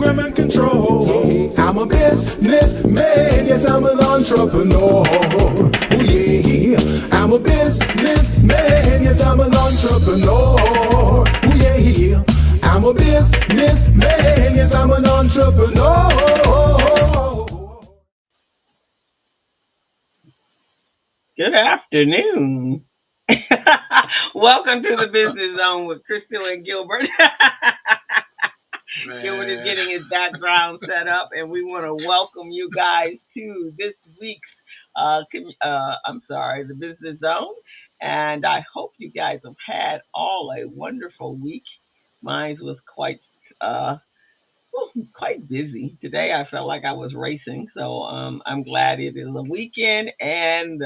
program and control. I'm a businessman, yes, I'm an entrepreneur. Oh yeah, I'm a businessman, yes, I'm an entrepreneur. Oh yeah, I'm a businessman, yes, I'm an entrepreneur. Good afternoon. Welcome to the Business Zone with Crystal and Gilbert. Gilbert is Man, getting his background set up, and we want to welcome you guys to this week's, the Business Zone. And I hope you guys have had all a wonderful week. Mine was uh, quite busy today. I felt like I was racing, so I'm glad it is a weekend and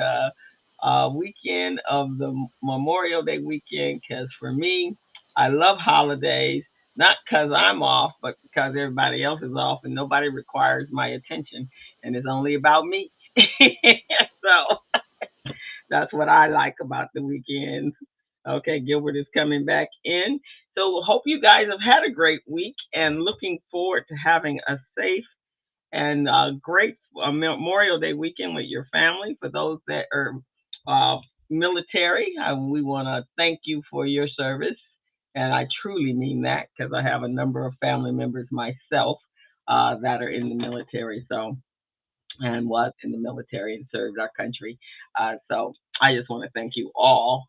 weekend of the Memorial Day weekend. Because for me, I love holidays, not because I'm off, but because everybody else is off and nobody requires my attention, and it's only about me. So that's what I like about the weekend. Okay, Gilbert is coming back in. So hope you guys have had a great week and looking forward to having a safe and great Memorial Day weekend with your family. For those that are military, we want to thank you for your service. And I truly mean that because I have a number of family members myself that are in the military. So and was in the military and served our country. So I just want to thank you all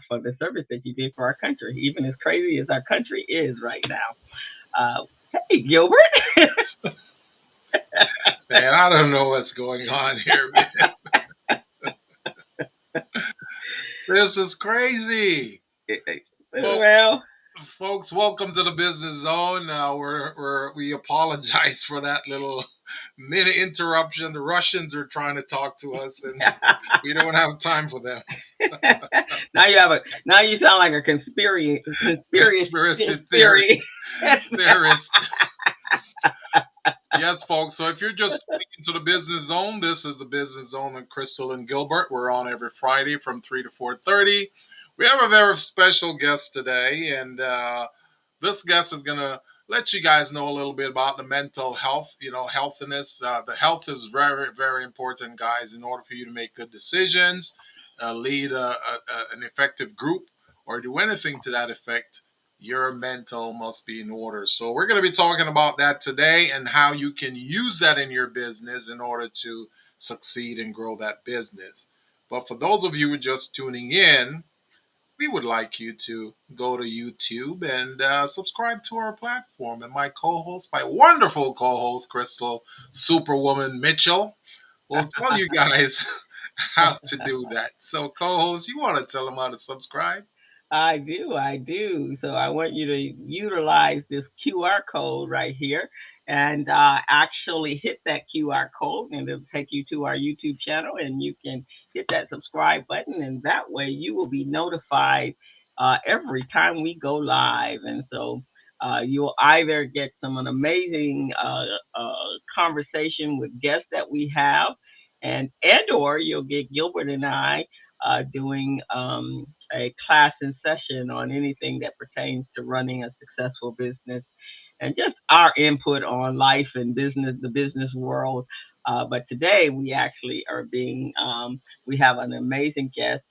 for the service that you did for our country, even as crazy as our country is right now. Hey, Gilbert. man, I don't know what's going on here, man. This is crazy. Folks, Well, welcome to the Business Zone. We apologize for that little minute interruption. The Russians are trying to talk to us, and we don't have time for them. now you sound like a conspiracy Conspiracy theory. theorist. Yes, folks. So if you're just tuning into the Business Zone, this is the Business Zone with Crystal and Gilbert. We're on every Friday from 3 to 4:30. We have a very special guest today, and this guest is going to let you guys know a little bit about the mental health, healthiness. The health is very, very important, guys, in order for you to make good decisions, lead an effective group, or do anything to that effect. Your mental must be in order. So we're going to be talking about that today and how you can use that in your business in order to succeed and grow that business. But for those of you who are just tuning in, we would like you to go to YouTube and subscribe to our platform. And my co-host, my wonderful co-host, Crystal Superwoman Mitchell, will tell you guys how to do that. So, co-host, you want to tell them how to subscribe? I do. So I want you to utilize this QR code right here and actually hit that QR code, and it'll take you to our YouTube channel, and you can hit that subscribe button, and that way you will be notified every time we go live. And so you'll either get some an amazing conversation with guests that we have, and or you'll get Gilbert and I doing a class and session on anything that pertains to running a successful business and just our input on life and business, the business world. But today we actually we have an amazing guest.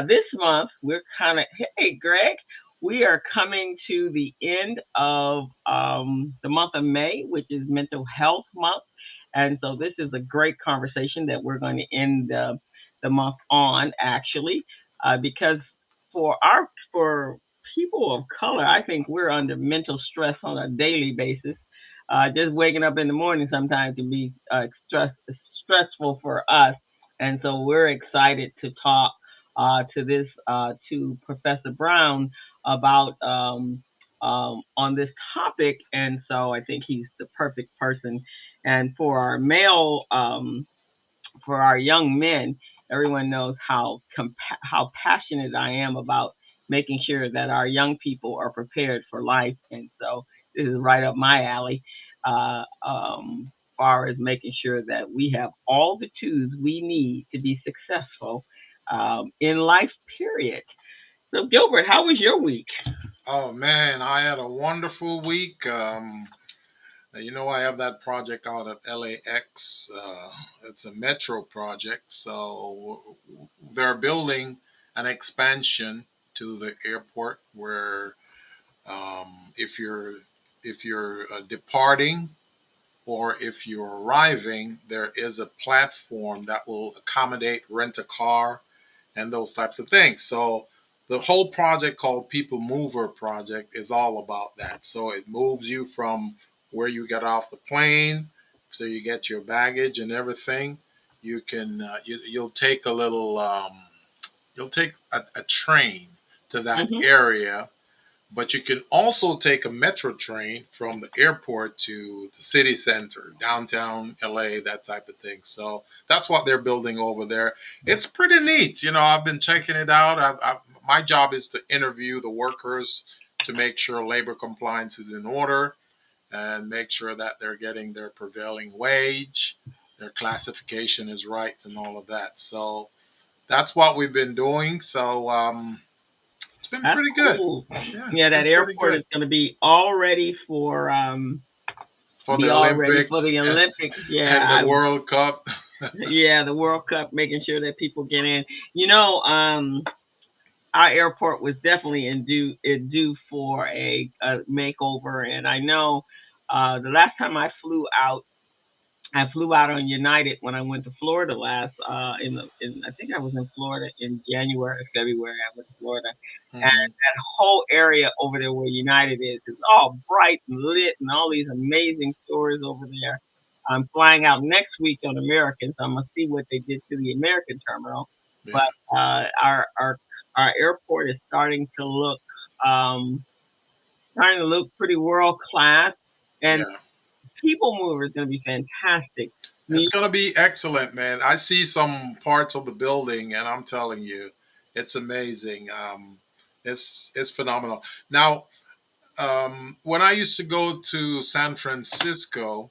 This month we're hey Greg, we are coming to the end of the month of May, which is Mental Health Month. And so this is a great conversation that we're going to end the month on, actually, because for people of color, I think we're under mental stress on a daily basis. Just waking up in the morning sometimes can be stressful for us, and so we're excited to talk to Professor Brown about on this topic, and so I think he's the perfect person. And for our young men, everyone knows how passionate I am about making sure that our young people are prepared for life, and so this is right up my alley. Far as making sure that we have all the tools we need to be successful in life. Period. So, Gilbert, how was your week? Oh man, I had a wonderful week. I have that project out at LAX. It's a metro project, so they're building an expansion to the airport where if you're departing or if you're arriving, there is a platform that will accommodate rent a car and those types of things. So the whole project called People Mover Project is all about that. So it moves you from where you get off the plane, so you get your baggage and everything. You can you'll take a little you'll take a train to that Hmm. area, but you can also take a metro train from the airport to the city center, downtown LA, that type of thing. So that's what they're building over there. It's pretty neat. I've been checking it out. My job is to interview the workers to make sure labor compliance is in order and make sure that they're getting their prevailing wage, their classification is right, and all of that. So that's what we've been doing. So it's been That's pretty good. cool. Yeah, it's Yeah, been that pretty airport good. is going to be all ready for For be the all ready for Olympics the Olympics. Yeah, and the World Cup. yeah, the World Cup, making sure that people get in. You know, our airport was definitely in due for a makeover, and I know the last time I flew out on United when I went to Florida last in I think I was in Florida in January or February. I went to Florida, and Hmm. that whole area over there where United is all bright and lit and all these amazing stores over there. I'm flying out next week on American, so I'm gonna see what they did to the American terminal. Yeah, But our airport is um starting to look pretty world class, and yeah. people mover is going to be fantastic. It's Me, gonna be excellent, man. I see some parts of the building, and I'm telling you, it's amazing. It's phenomenal. Now, when I used to go to San Francisco,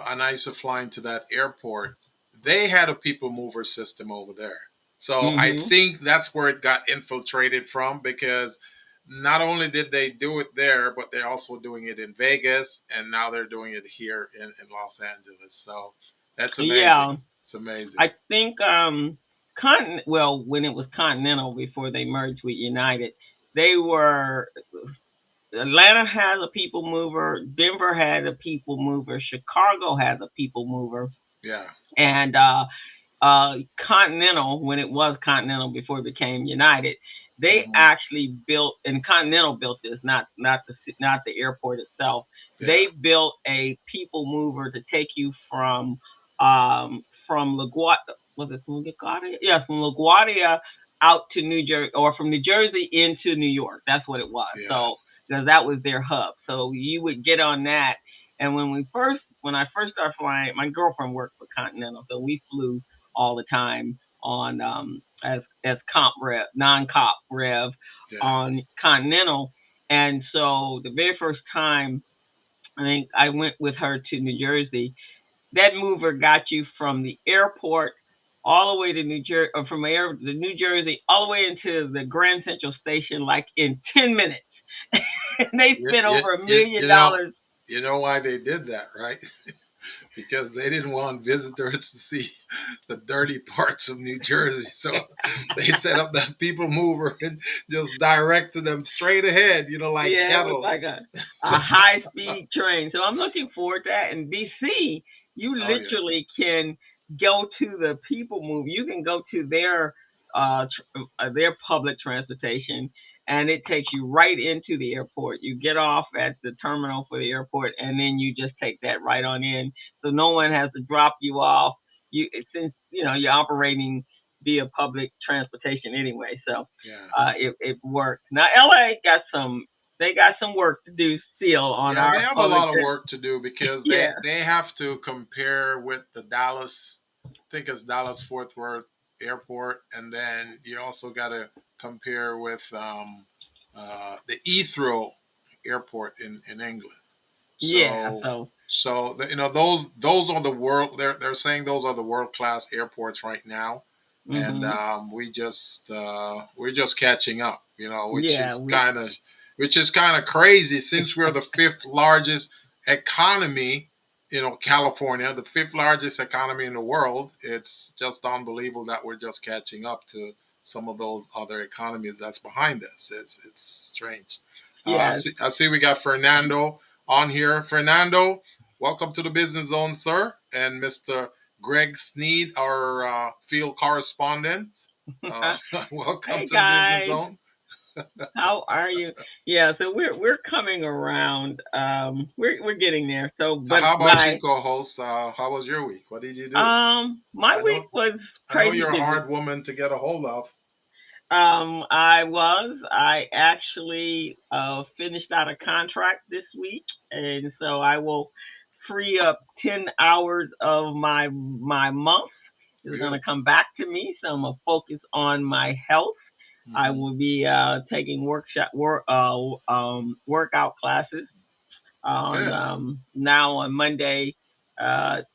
and I used to fly into that airport, they had a people mover system over there. So I hmm think that's where it got infiltrated from because not only did they do it there, but they're also doing it in Vegas and now they're doing it here in Los Angeles. So that's yeah, amazing. It's amazing. I think well, when it was Continental before they merged with United, they were Atlanta has a people mover, Denver has a people mover, Chicago has a people mover, Yeah. and Continental, when it was Continental before it became United, they Hmm. actually built, and Continental built this, not the airport itself. Yeah. They built a people mover to take you from LaGuardia, was it from LaGuardia? Yeah, from LaGuardia out to New Jersey, or from New Jersey into New York. That's what it was. Yeah. So because that was their hub, so you would get on that. And when I first started flying, my girlfriend worked for Continental, so we flew all the time on as comp rev, non cop rev Yeah. on Continental. And so the very first time I think I went with her to New Jersey, that mover got you from the airport all the way to New Jersey, or from the New Jersey all the way into the Grand Central Station, like in 10 minutes. And they You, spent you, over a you, million you know dollars. you know why they did that, right? Because they didn't want visitors to see the dirty parts of New Jersey. So they set up that people mover and just directed them straight ahead, like Yeah, it was cattle. like a high speed train. So I'm looking forward to that. In DC, you Oh, yeah. literally can go to the people move. You can go to their public transportation, and it takes you right into the airport. You get off at the terminal for the airport, and then you just take that right on in. So no one has to drop you off. Since you're operating via public transportation anyway. So Yeah. it worked. Now LA got some work to do still on Yeah, they our have a public. lot of work to do because they, Yeah, they have to compare with the Dallas, I think it's Dallas Fort Worth Airport. And then you also got to compare with the Heathrow Airport in England. yeah. So So those are the world. They're saying those are the world class airports right now, and hmm we're just catching up. yeah, Which is kind of crazy since we're the fifth largest. economy, California, the fifth largest economy in the world. It's just unbelievable that we're just catching up to some of those other economies that's behind us. It's strange. Yes. I see we got Fernando on here. Fernando, welcome to the Business Zone, sir, and Mr. Greg Sneed, our field correspondent. Welcome Hey to the Business guys, Zone. how are you? Yeah, so we're coming around. We're getting there. So, So but how about you, my co-host? How was your week? What did you do? my I week know was I know crazy you're a busy. hard woman to get a hold of. I actually finished out a contract this week, and so I will free up 10 hours of my month. Is going to Good. come back to me, so I'm gonna focus on my health. I Hmm. will be taking workout classes on Good. now on Monday,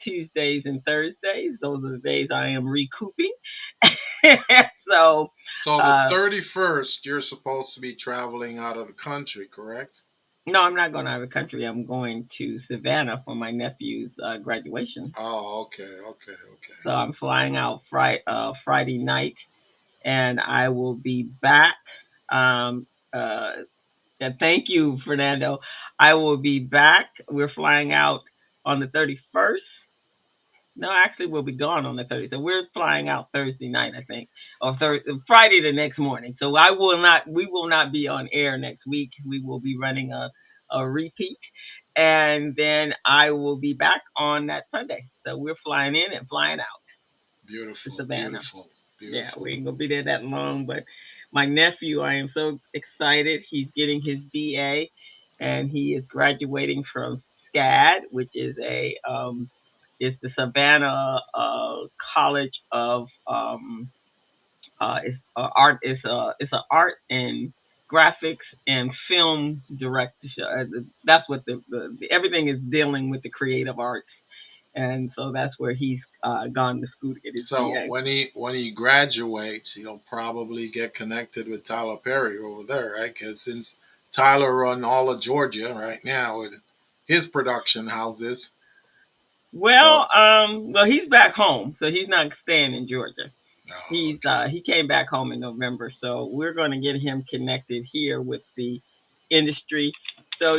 Tuesdays, and Thursdays. Those are the days I am recouping. So So the uh, 31st, you're supposed to be traveling out of the country, correct? no, I'm not going out of the country. I'm going to Savannah for my nephew's graduation. Oh, okay, okay, okay. So I'm flying out Friday night, and I will be back. Um, uh, and thank you, Fernando. I will be back. We're flying out on the 31st. No, actually, we'll be gone on the 30th. So we're flying out Thursday night, I think, or Friday the next morning. So we will not be on air next week. We will be running a repeat, and then I will be back on that Sunday. So we're flying in and flying out to Beautiful, Savannah. beautiful, Yeah, we beautiful. ain't gonna be there that long, but my nephew, I am so excited. He's getting his BA, and he is graduating from SCAD, which is the Savannah College of it's art. It's a art and graphics and film director. That's what everything is dealing with the creative arts, and so that's where he's gone to school to get his So BA. when he graduates, he'll probably get connected with Tyler Perry over there, right? Because since Tyler run all of Georgia right now with his production houses, so Well, he's back home, so he's not staying in Georgia. oh, okay. He came back home in November, so we're going to get him connected here with the industry. So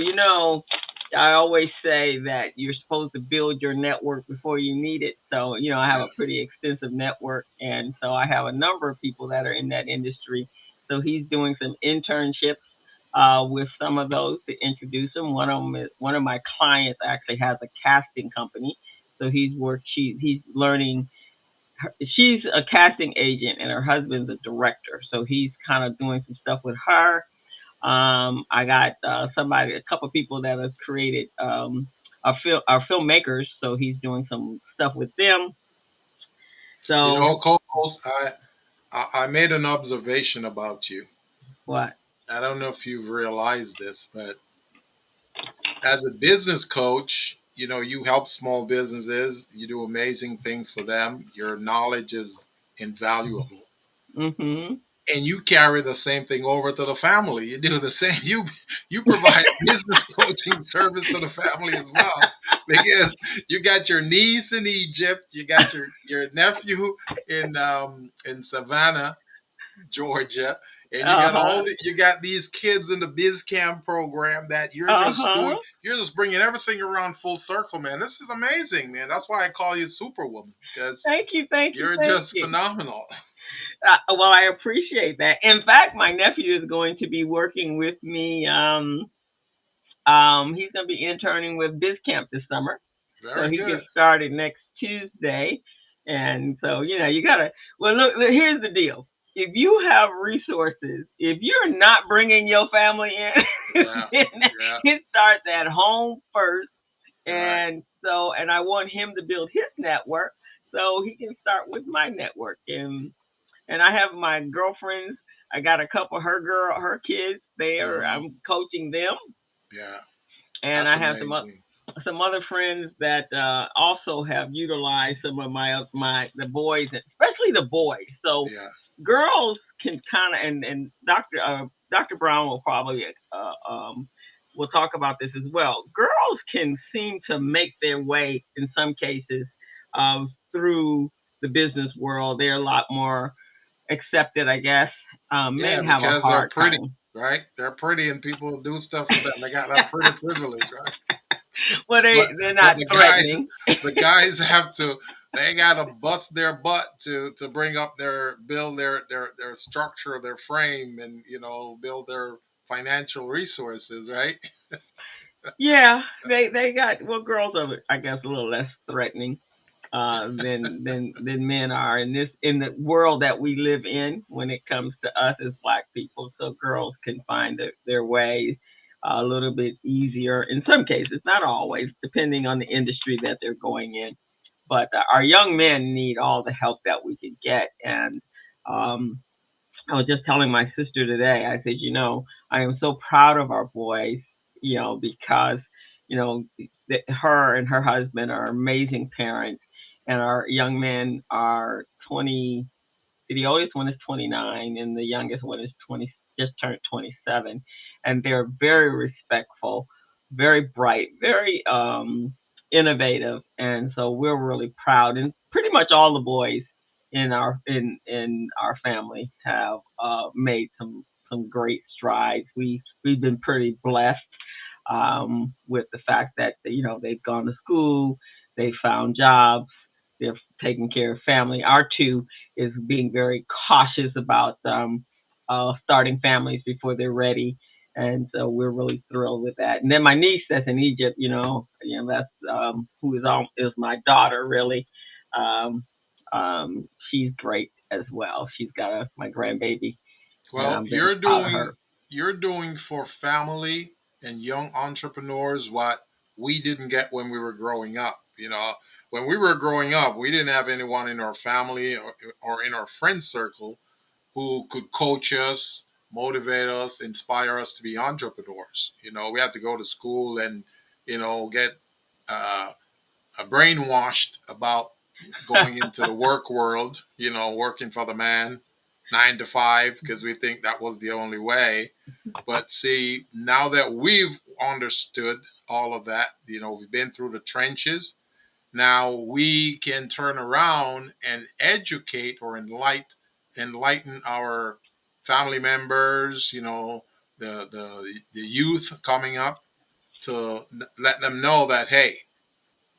I always say that you're supposed to build your network before you need it. So I have Yeah. a pretty extensive network, and so I have a number of people that are in that industry. So he's doing some internships with some of those to introduce him. One of my clients actually has a casting company, so he's learning. She's a casting agent, and her husband's a director, so he's kind of doing some stuff with her. I got a couple of people that have created are filmmakers, so he's doing some stuff with them. So Co-host, I made an observation about you. what? I don't know if you've realized this, but as a business coach, you help small businesses, you do amazing things for them. Your knowledge is invaluable. Mm-hmm. And you carry the same thing over to the family. You do the same. You provide business coaching service to the family as well, because you got your niece in Egypt, you got your nephew in Savannah, Georgia, and Uh huh. you got these kids in the biz camp program that Uh huh. you're just bringing everything around full circle, man. This is amazing, man. That's why I call you Superwoman, because Thank you. Thank you. you're Thank just you. phenomenal. Well, I appreciate that. In fact, my nephew is going to be working with me. He's going to be interning with BizCamp this summer. So Very he good. gets started next Tuesday. And so, you got to, well, look, here's the deal. If you have resources, if you're not bringing your family in, Yeah, then yeah, it starts at home first. right. And I want him to build his network so he can start with my network. And I have my girlfriends. I got a couple of her kids there. Hmm. I'm coaching them. Yeah, And that's I have amazing. some other friends that also have utilized some of the boys, especially the boys. So Yeah, girls can kind of and Dr. Brown will probably we'll talk about this as well. Girls can seem to make their way in some cases through the business world. They're a lot more accepted, I guess. Yeah, Men have a because they're hard pretty, time. right? They're pretty, and people do stuff for them. They got that pretty privilege, right? Well, But they're but not the threatening. guys have to. They gotta bust their butt to bring up build their structure, their frame, and build their financial resources, right? Yeah, they got, well, girls are, I guess, a little less threatening than men are in the world that we live in when it comes to us as Black people. So girls can find their way a little bit easier in some cases, not always, depending on the industry that they're going in. But our young men need all the help that we can get, and um, I was just telling my sister today, I said, I am so proud of our boys, because, her and her husband are amazing parents, and our young men are 20. The oldest one is 29, and the youngest one is 20, just turned 27. And they're very respectful, very bright, very innovative, and so we're really proud. And pretty much all the boys in our family have made some great strides. We've been pretty blessed with the fact that they've gone to school, they found jobs, they're taking care of family. Our two is being very cautious about starting families before they're ready, and so we're really thrilled with that. And then my niece that's in Egypt, that's who is my daughter really. Um, she's great as well. She's got my grandbaby, and Well, I'm very proud of her. you're doing for family and young entrepreneurs what we didn't get when we were growing up. When we were growing up, we didn't have anyone in our family or in our friend circle who could coach us, motivate us, inspire us to be entrepreneurs. We had to go to school and get uh, brainwashed about going into the work world, working for the man, 9 to 5, because we think that was the only way. But see, now that we've understood all of that, we've been through the trenches. Now we can turn around and educate or enlighten our family members, the youth coming up, to let them know that, hey,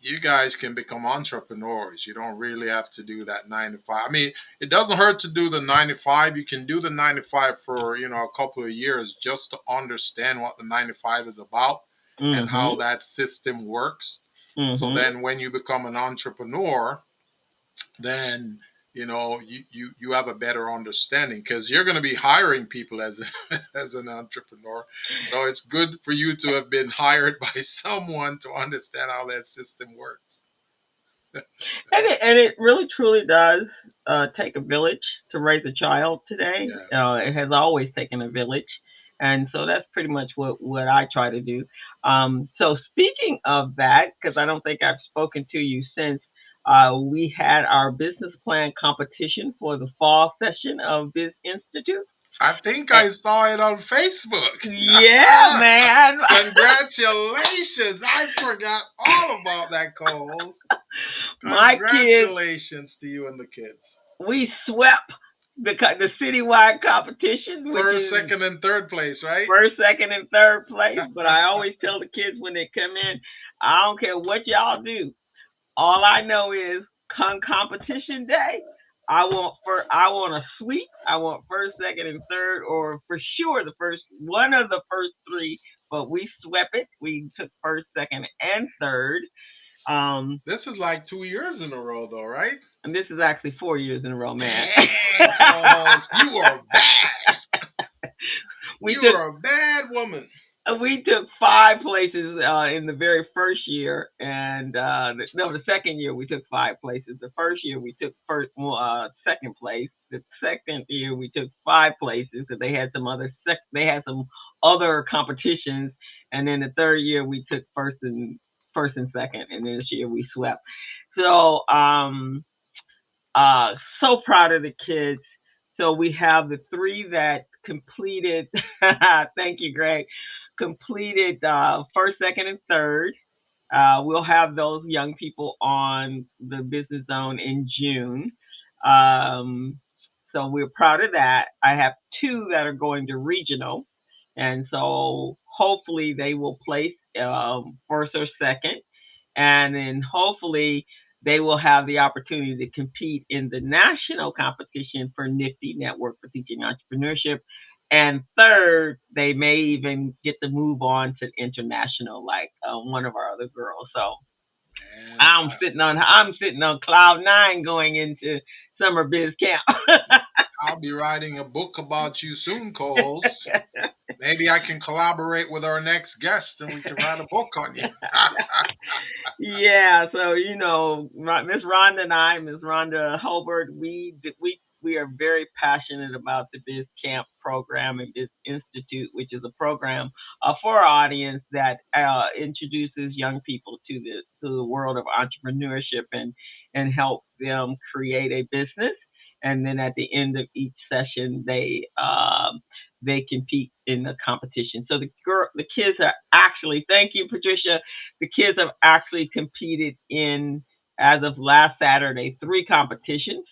you guys can become entrepreneurs. You don't really have to do that 9 to 5. I mean, it doesn't hurt to do the 9 to 5. You can do the 9 to 5 for a couple of years just to understand what the 9 to 5 is about and how Mhm. that system works. So Mhm. then, when you become an entrepreneur, then you have a better understanding, because you're going to be hiring people as as an entrepreneur. So it's good for you to have been hired by someone to understand how that system works. And it really truly does take a village to raise a child today. Yeah. It has always taken a village, and so that's pretty much what I try to do. So speaking of that, because I don't think I've spoken to you since we had our business plan competition for the fall session of Biz Institute. I think And I saw it on Facebook. yeah, man, Congratulations. I forgot all about that, co-host. my kids, Congratulations to you and the kids. we swept the citywide competition, which First, is second, and third place, right? first, second, and third place. But I always tell the kids when they come in, I don't care what y'all do. All I know is come competition day, I want a sweep. I want first, second, and third, or for sure the first one of the first three. But we swept it. We took first, second, and third. Um, This is like 2 years in a row, though, right? and this is actually 4 years in a row, man. Dang, co-host, you are bad. we You took are a bad woman. we took five places in the very first year, and no, the second year we took five places. The first year we took second place. The second year we took five places because they had some other competitions, and then the third year we took first and second, and then this year we swept. So so proud of the kids. So we have the three that completed. Thank you, Greg. completed first, second, and third. We'll have those young people on the Business Zone in June. Um, so we're proud of that. I have two that are going to regional. And so hopefully they will place first or second. And then hopefully they will have the opportunity to compete in the national competition for Nifty Network for Teaching Entrepreneurship. And third, they may even get to move on to international, like one of our other girls. So And I'm sitting on cloud nine going into summer biz camp. I'll be writing a book about you soon, co-host. Maybe I can collaborate with our next guest and we can write a book on you. Yeah, so Miss Rhonda and I, Miss Rhonda Holbert, we are very passionate about the Biz Camp program and Biz Institute, which is a program for our audience that introduces young people to the world of entrepreneurship and help them create a business. And then at the end of each session, they compete in the competition. So the kids are actually, thank you, Patricia. The kids have actually competed in, as of last Saturday, competitions.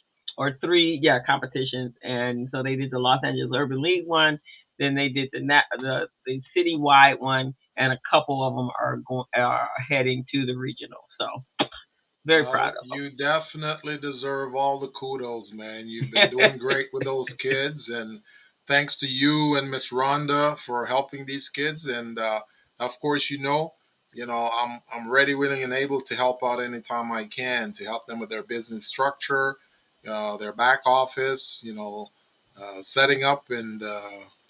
And so they did the Los Angeles Urban League one, then they did the citywide one, and a couple of them are heading to the regional. So very Well, proud of them. you definitely deserve all the kudos, man. You've been doing great with those kids, and thanks to you and Miss Rhonda for helping these kids. And of course, I'm ready, willing, and able to help out anytime I can to help them with their business structure, their back office, setting up and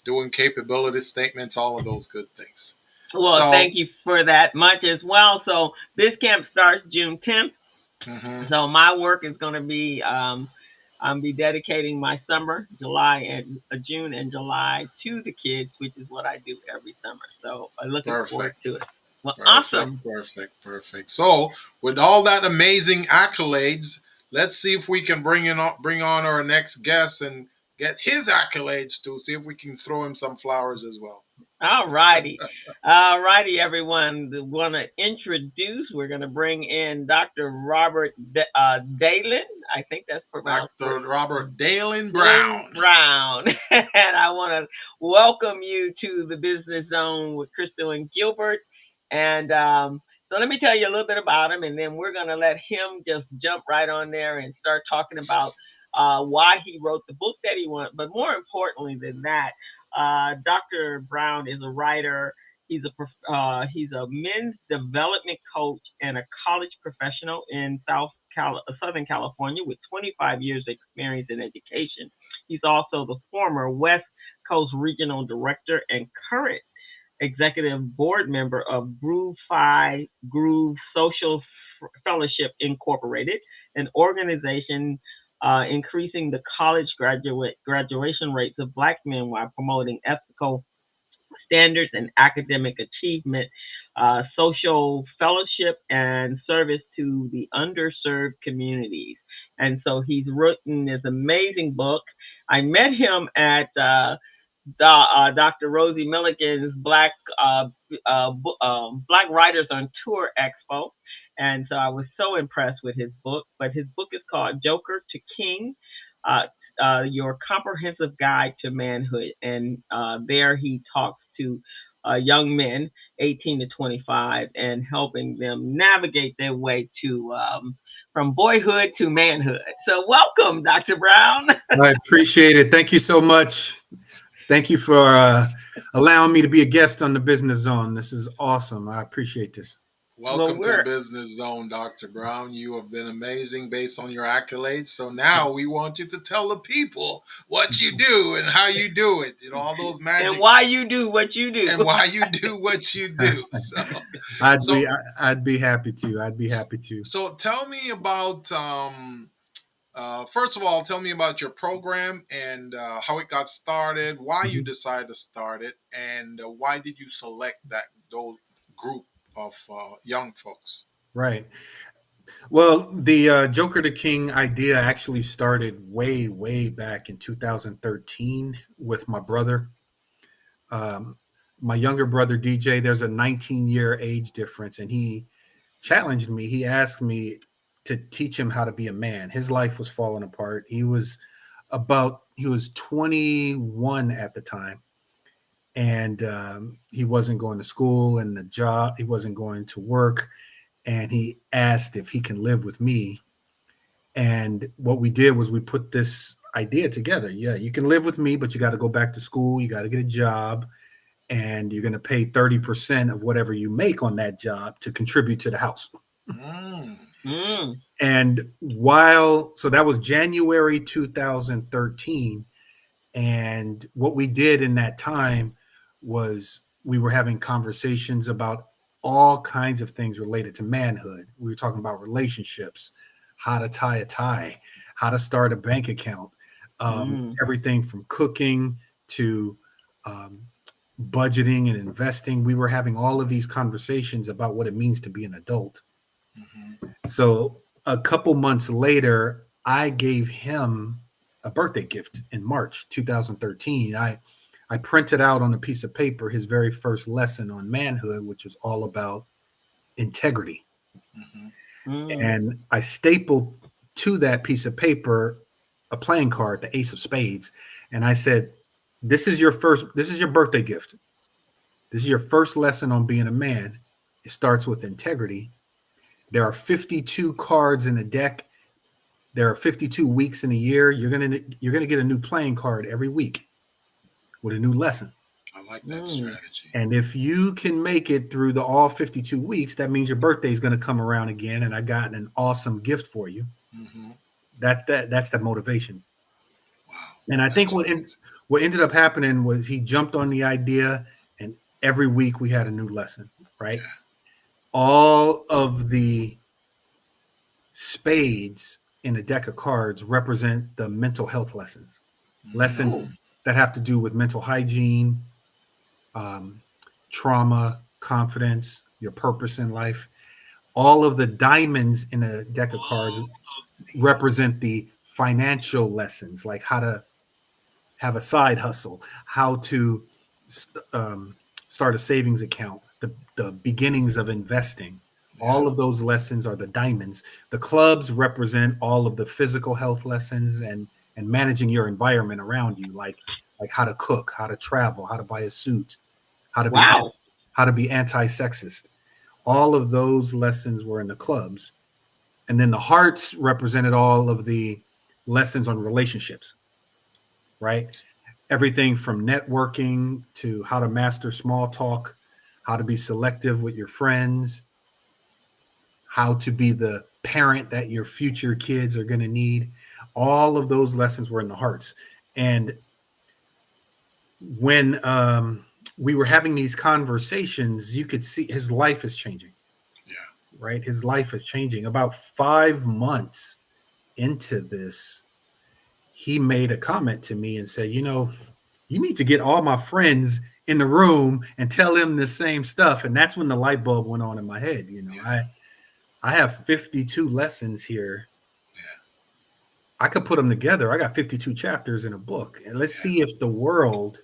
doing capability statements, all of those good things. Well, So, thank you for that much as well. So this camp starts June 10th. mhm, So my work is going to be I'm be dedicating my summer, July and June and July to the kids, which is what I do every summer. So I'm looking forward perfect. to it. Well, Perfect, awesome. perfect, perfect. So, with all that amazing accolades, let's see if we can bring on our next guest and get his accolades too. See if we can throw him some flowers as well. All righty. All righty, everyone. Want to introduce, we're going to bring in Dr. Robert Daylin. I think that's pronounced Dr. Robert Daylin Daylin Brown. Brown. And I want to welcome you to the Business Zone with Crystal and Gilbert. And so let me tell you a little bit about him, and then we're going to let him just jump right on there and start talking about why he wrote the book that he wrote. But more importantly than that, Dr. Brown is a writer. He's a men's development coach and a college professional in Southern California with 25 years experience in education. He's also the former West Coast Regional Director and current executive board member of Groove Social Fellowship Incorporated, an organization increasing the college graduation rates of Black men while promoting ethical standards and academic achievement, social fellowship, and service to the underserved communities. And so he's written this amazing book. I met him at Dr. Rosie Milligan's Black Writers on Tour Expo, and so I was so impressed with his book. But his book is called Joker to King, uh, Your Comprehensive Guide to Manhood, and there he talks to young men, 18 to 25, and helping them navigate their way to from boyhood to manhood. So welcome, Dr. Brown. I appreciate it. Thank you so much. Thank you for allowing me to be a guest on the Business Zone. This is awesome. I appreciate this. Well, Welcome to the we're Business Zone, Dr. Brown. You have been amazing based on your accolades. So now we want you to tell the people what you do and how you do it. All those and magic why you do what you and do. why you do what you do. So, I'd so, be I'd be happy to. I'd be happy to. so tell me about first of all, tell me about your program and how it got started, why you Mhm. decided to start it, and why did you select those group of young folks? Right. Well, the Joker to King idea actually started way, way back in 2013 with my brother. Um, my younger brother DJ, there's a 19-year age difference, and he challenged me. He asked me to teach him how to be a man. His life was falling apart. He was 21 at the time, and he wasn't going to school and the job. He wasn't going to work, and he asked if he can live with me. And what we did was we put this idea together. Yeah, you can live with me, but you got to go back to school. You got to get a job, and you're going to pay 30% of whatever you make on that job to contribute to the house. And so that was January 2013. And what we did in that time was we were having conversations about all kinds of things related to manhood. We were talking about relationships, how to tie a tie, how to start a bank account, everything from cooking to budgeting and investing. We were having all of these conversations about what it means to be an adult. So a couple months later, I gave him a birthday gift in March 2013. I printed out on a piece of paper his very first lesson on manhood, which was all about integrity. And I stapled to that piece of paper a playing card, the Ace of Spades. And I said, this is your birthday gift. This is your first lesson on being a man. It starts with integrity. There are 52 cards in a deck. There are 52 weeks in a year. You're gonna get a new playing card every week with a new lesson. I like that strategy. And if you can make it through all 52 weeks, that means your birthday is going to come around again. And I got an awesome gift for you. That's the motivation. Wow. And I think what ended up happening was he jumped on the idea, and every week we had a new lesson, right? Yeah. All of the spades in a deck of cards represent the mental health lessons that have to do with mental hygiene, trauma, confidence, your purpose in life. All of the diamonds in a deck of cards represent the financial lessons, like how to have a side hustle, how to start a savings account, the beginnings of investing. All of those lessons are the diamonds. The clubs represent all of the physical health lessons and managing your environment around you, like how to cook, how to travel, how to buy a suit, how to be anti-sexist. All of those lessons were in the clubs. And then the hearts represented all of the lessons on relationships, right? Everything from networking to how to master small talk, how to be selective with your friends, how to be the parent that your future kids are going to need. All of those lessons were in the hearts. And when we were having these conversations, you could see his life is changing. Yeah. Right? His life is changing. About 5 months into this, he made a comment to me and said, you need to get all my friends in the room and tell them the same stuff. And that's when the light bulb went on in my head. I have 52 lessons here. Yeah. I could put them together. I got 52 chapters in a book. And let's see if the world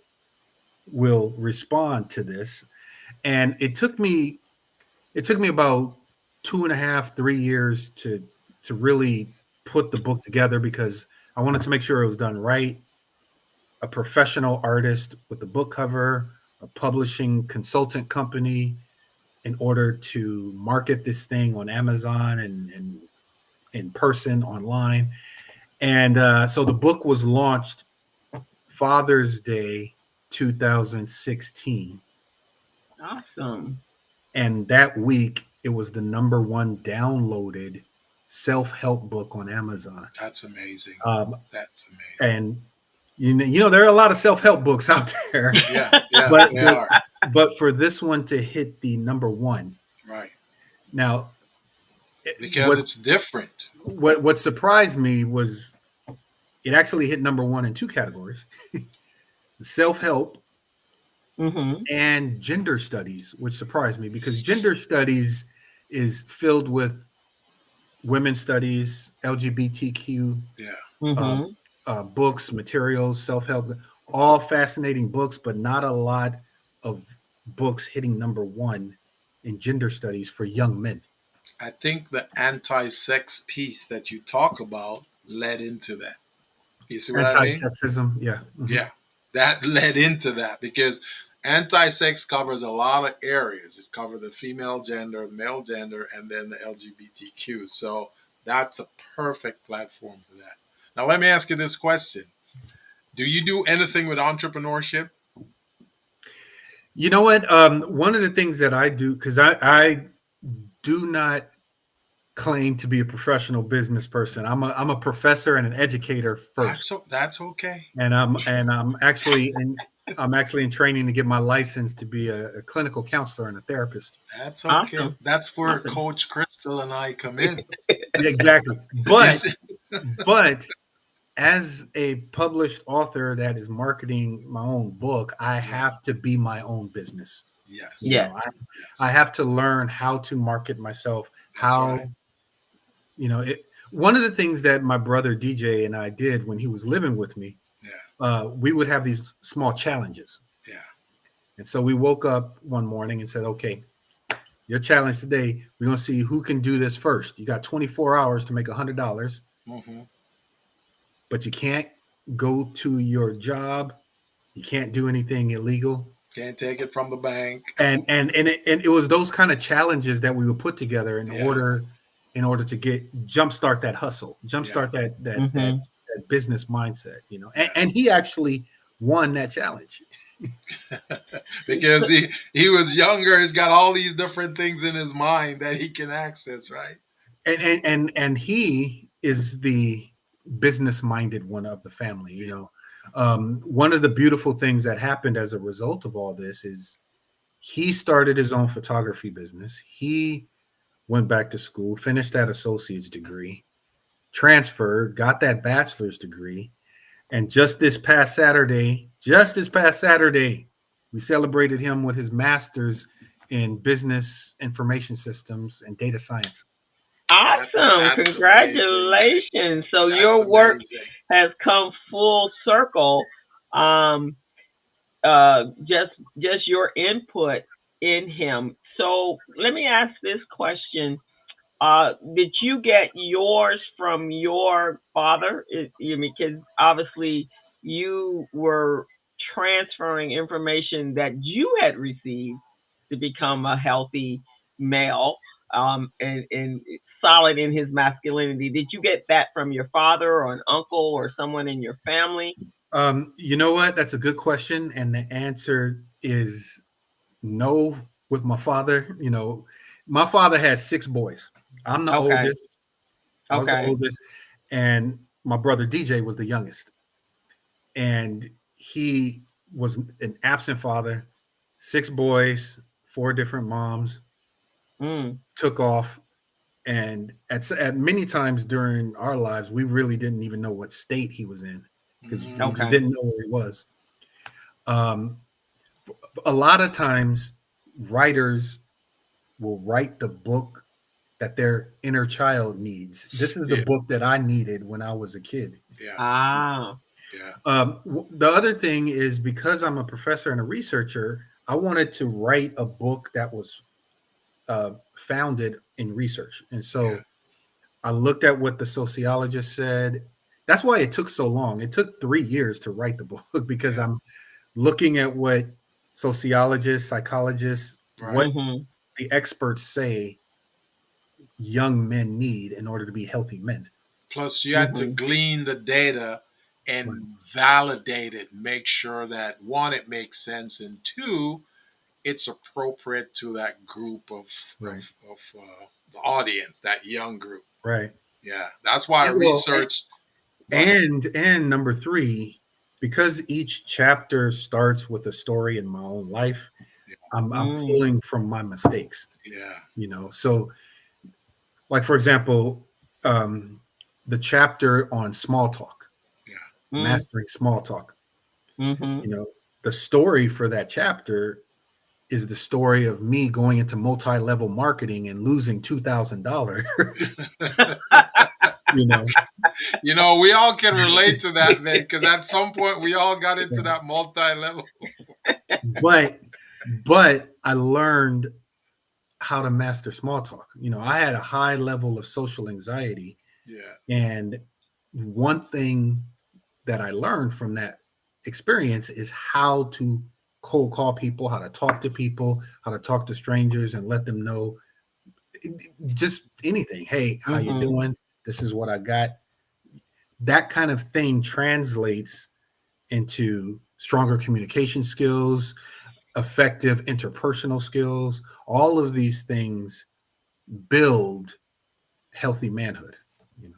will respond to this. And it took me about 2.5, 3 years to really put the book together, because I wanted to make sure it was done right. A professional artist with the book cover, a publishing consultant company, in order to market this thing on Amazon and in person online. And so the book was launched Father's Day 2016. Awesome. And that week, it was the #1 downloaded self-help book on Amazon. That's amazing. That's amazing. And there are a lot of self-help books out there. Yeah, but, they are. But for this one to hit the #1, right now, because it's different. What surprised me was it actually hit #1 in 2 categories: self-help and gender studies, which surprised me, because gender studies is filled with women's studies, LGBTQ books, materials, self-help, all fascinating books, but not a lot of books hitting #1 in gender studies for young men. I think the anti-sex piece that you talk about led into that. You see what I mean? Anti-sexism, yeah. Mm-hmm. Yeah, that led into that because anti-sex covers a lot of areas. It covers the female gender, male gender, and then the LGBTQ. So that's a perfect platform for that. Now, let me ask you this question. Do you do anything with entrepreneurship? You know what? One of the things that I do, because I do not claim to be a professional business person. I'm a professor and an educator first. That's okay. And I'm actually in training to get my license to be a clinical counselor and a therapist. That's okay. Awesome. That's where Coach Crystal and I come in. Exactly. But as a published author that is marketing my own book, I have to be my own business. Yes. Yeah. I have to learn how to market myself. One of the things that my brother DJ and I did when he was living with me, we would have these small challenges. Yeah. And so we woke up one morning and said, okay, your challenge today, we're going to see who can do this first. You got 24 hours to make $100. Mm-hmm. But you can't go to your job. You can't do anything illegal. Can't take it from the bank. And it was those kind of challenges that we would put together in order to jumpstart that hustle, jumpstart that business mindset, And he actually won that challenge. Because he was younger, he's got all these different things in his mind that he can access, right? And he is the business-minded one of the family, One of the beautiful things that happened as a result of all this is he started his own photography business. He went back to school, finished that associate's degree, transferred, got that bachelor's degree, and just this past Saturday, we celebrated him with his master's in business information systems and data science. Awesome. That's congratulations. Amazing. So that's your work has come full circle. Just your input in him. So let me ask this question. Did you get yours from your father? Because obviously you were transferring information that you had received to become a healthy male. And solid in his masculinity. Did you get that from your father or an uncle or someone in your family? You know what? That's a good question. And the answer is no with my father. My father has 6 boys. I'm the oldest. I was the oldest. And my brother DJ was the youngest. And he was an absent father, 6 boys, 4 different moms. Took off, and at many times during our lives, we really didn't even know what state he was in because we just didn't know where he was. A lot of times, writers will write the book that their inner child needs. This is the book that I needed when I was a kid. Yeah. The other thing is because I'm a professor and a researcher, I wanted to write a book that was founded in research. And so I looked at what the sociologist said. That's why it took so long. It took 3 years to write the book because I'm looking at what sociologists, psychologists, what the experts say young men need in order to be healthy men. Plus, you had to glean the data and validate it, make sure that 1, it makes sense, and 2, it's appropriate to that group of the audience, that young group. Right. Yeah. That's why I researched. And number 3, because each chapter starts with a story in my own life, I'm pulling from my mistakes. Yeah. So like, for example, the chapter on small talk, mastering small talk, the story for that chapter is the story of me going into multi-level marketing and losing $2,000. We all can relate to that, man, because at some point we all got into that multi-level. But but I learned how to master small talk. I had a high level of social anxiety, Yeah. and one thing that I learned from that experience is how to cold call people, how to talk to people, how to talk to strangers and let them know just anything. Hey, how you Mm-hmm. doing? This is what I got. That kind of thing translates into stronger communication skills, effective interpersonal skills. All of these things build healthy manhood. You know.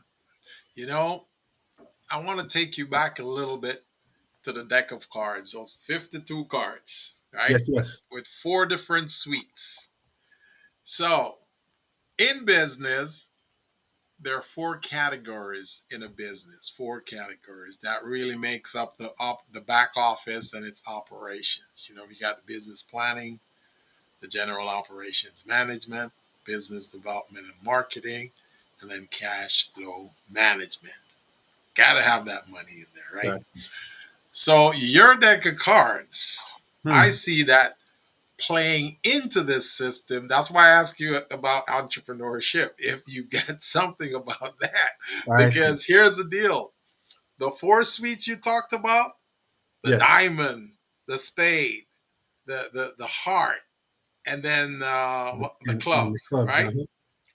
You know, I want to take you back a little bit to the deck of cards, those 52 cards, right? Yes, yes. With 4 different suites. So, in business, there are 4 categories in a business, 4 categories that really makes up the back office and its operations. We got the business planning, the general operations management, business development and marketing, and then cash flow management. Got to have that money in there, right? Gotcha. So your deck of cards, I Hmm. see that playing into this system. That's why I ask you about entrepreneurship, if you've got something about that. I see. Because here's the deal. The 4 suites you talked about, the Yes. diamond, the spade, the heart, and then the And the clubs, clubs. right? Uh-huh.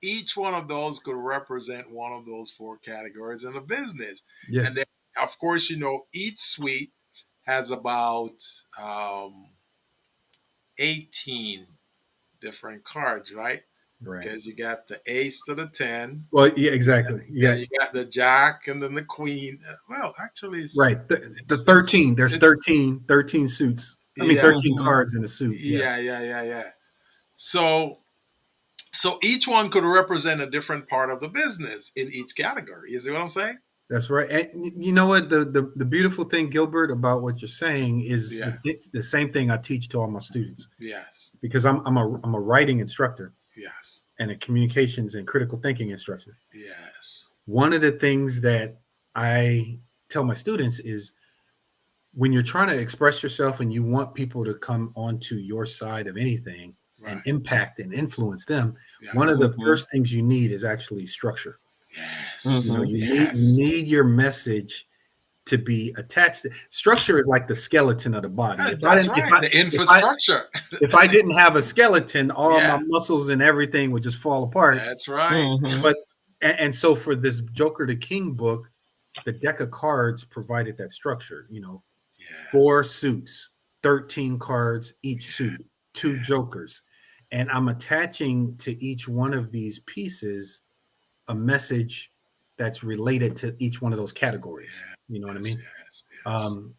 Each one of those could represent one of those 4 categories in a business. Yeah. And then, of course, each suite has about 18 different cards, right? Right. Because you got the ace to the 10, Well, yeah, exactly. then Yeah. you got the jack, and then the queen. Well, actually, Right. The it's, it's, 13, there's it's 13 suits. I mean, yeah, 13 Mm-hmm. cards in a suit. Yeah. yeah. So each one could represent a different part of the business in each category. You see what I'm saying? That's right. And you know what? The beautiful thing, Gilbert, about what you're saying is Yeah. it's the same thing I teach to all my students, Yes. because I'm a writing instructor Yes. and a communications and critical thinking instructor. Yes. One of the things that I tell my students is, when you're trying to express yourself and you want people to come onto your side of anything and Right. impact and influence them, one of Yes. the Mm-hmm. first things you need is actually structure. Yes. Mm-hmm. You Yes. need your message to be attached. Structure is like the skeleton of the body. If I That's didn't, right. The if I infrastructure. if I didn't have a skeleton, all my Yeah. muscles and everything would just fall apart. That's right. Mm-hmm. But and so for this Joker to King book, the deck of cards provided that structure. Yeah. 4 suits, 13 cards each suit, two Yeah. jokers. And I'm attaching to each one of these pieces a message that's related to each one of those categories. Yeah. You know what I Yes. mean? Yes. Yes. Um,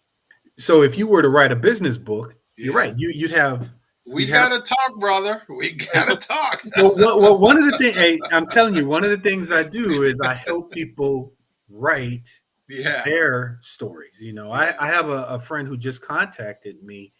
so if you were to write a business book, you're Yeah. right. You'd have We gotta talk, brother. We gotta talk. well, one of the things, hey, I'm telling you, one of the things I do is I help people write Yeah. their stories. Yeah. I have a friend who just contacted me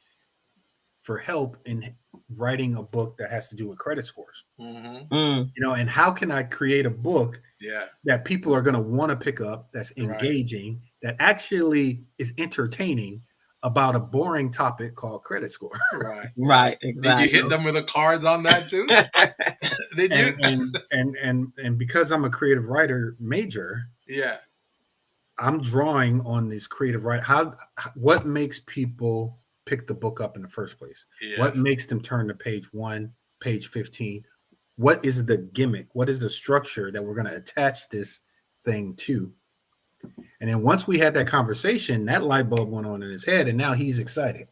for help in writing a book that has to do with credit scores. Mm-hmm. Mm. And how can I create a book Yeah. that people are going to want to pick up, that's Right. engaging, that actually is entertaining, about a boring topic called credit score? Right. Right. Did you hit Exactly. them with the cards on that too? Did you? And because I'm a creative writer major, Yeah. I'm drawing on this creative writer. What makes people pick the book up in the first place? Yeah. What makes them turn to page 1, page 15? What is the gimmick? What is the structure that we're going to attach this thing to? And then once we had that conversation, that light bulb went on in his head, and now he's excited.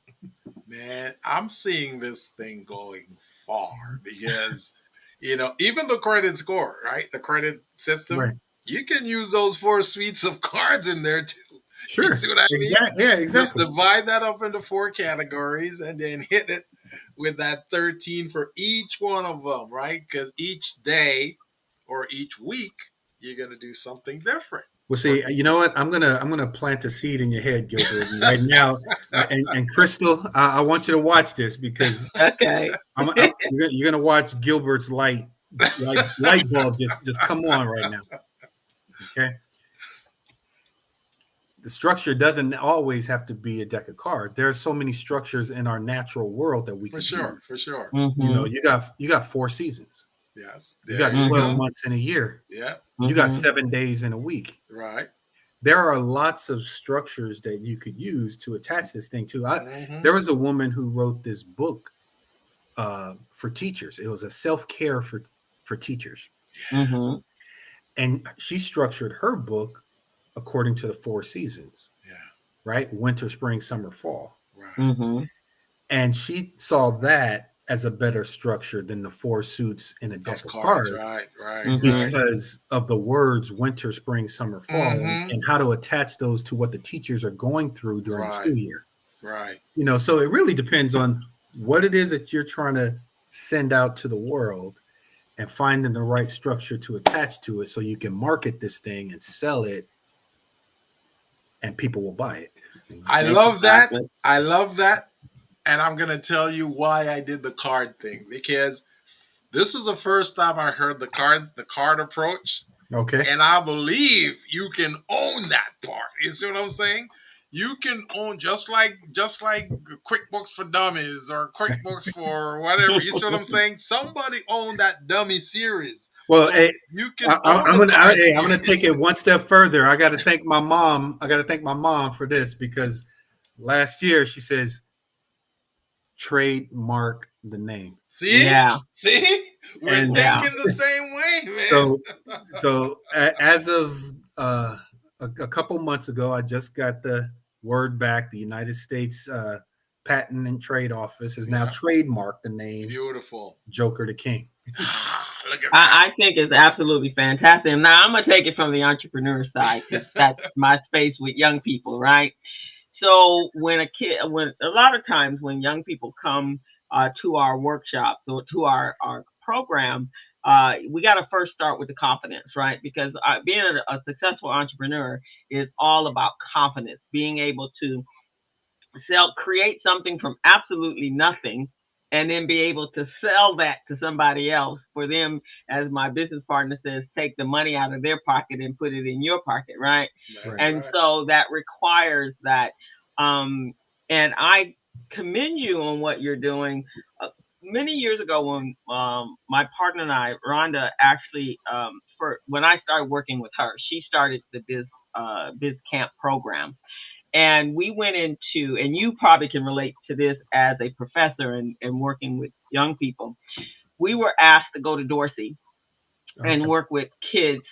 Man, I'm seeing this thing going far because, even the credit score, right? The credit system, Right. you can use those 4 suites of cards in there too. You Sure. see what I mean? Exactly. Yeah, Just exactly. divide that up into 4 categories and then hit it with that 13 for each one of them, right? Because each day or each week, you're going to do something different. Well, see, you know what? I'm gonna plant a seed in your head, Gilbert, right now. And Crystal, I want you to watch this, because Okay. you're gonna watch Gilbert's light bulb just come on right now. Okay. the structure doesn't always have to be a deck of cards. There are so many structures in our natural world that we For can sure, use. for sure. You know, you got 4 seasons. Yes. You There got you 12 go. months in a year. Yeah. You got 7 days in a week. Right. There are lots of structures that you could use to attach this thing to. Mm-hmm. There was a woman who wrote this book for teachers. It was a self-care for teachers. Mm-hmm. And she structured her book according to the 4 seasons. Yeah. Right? Winter, spring, summer, fall. Right. Mm-hmm. And she saw that as a better structure than the 4 suits in a deck of cards. Right, right, Mhm. right. Because of the words winter, spring, summer, fall, Mhm. and how to attach those to what the teachers are going through during the Right. school year. Right. You know, so it really depends on what it is that you're trying to send out to the world and finding the right structure to attach to it so you can market this thing and sell it and people will buy it. I love that. I love that. And I'm going to tell you why I did the card thing, because this is the first time I heard the card approach. Okay. And I believe you can own that part. You see what I'm saying? You can own just like QuickBooks for Dummies or QuickBooks for whatever. You see what I'm saying? Somebody owned that dummy series. Well, So hey, you can I'm gonna take it one step further. I got to thank my mom. For this, because last year she says trademark the name. See? Yeah. See? We're And thinking the same way, man. So as of a couple months ago, I just got the word back. The United States Patent and Trade Office has now trademarked the name. Beautiful. Joker the King. Look at that. I think it's absolutely fantastic. Now I'm gonna take it from the entrepreneur side, because that's my space with young people, right? So when a lot of times when young people come to our workshops or to our program, we got to first start with the confidence, right? Because being a successful entrepreneur is all about confidence, being able to create something from absolutely nothing, and then be able to sell that to somebody else for them, as my business partner says, take the money out of their pocket and put it in your pocket, right? And so that requires that. And I commend you on what you're doing. Many years ago, when my partner and I, Rhonda, actually, when I started working with her, she started the Biz Camp program. And we went into, and you probably can relate to this as a professor and working with young people. We were asked to go to Dorsey and work with kids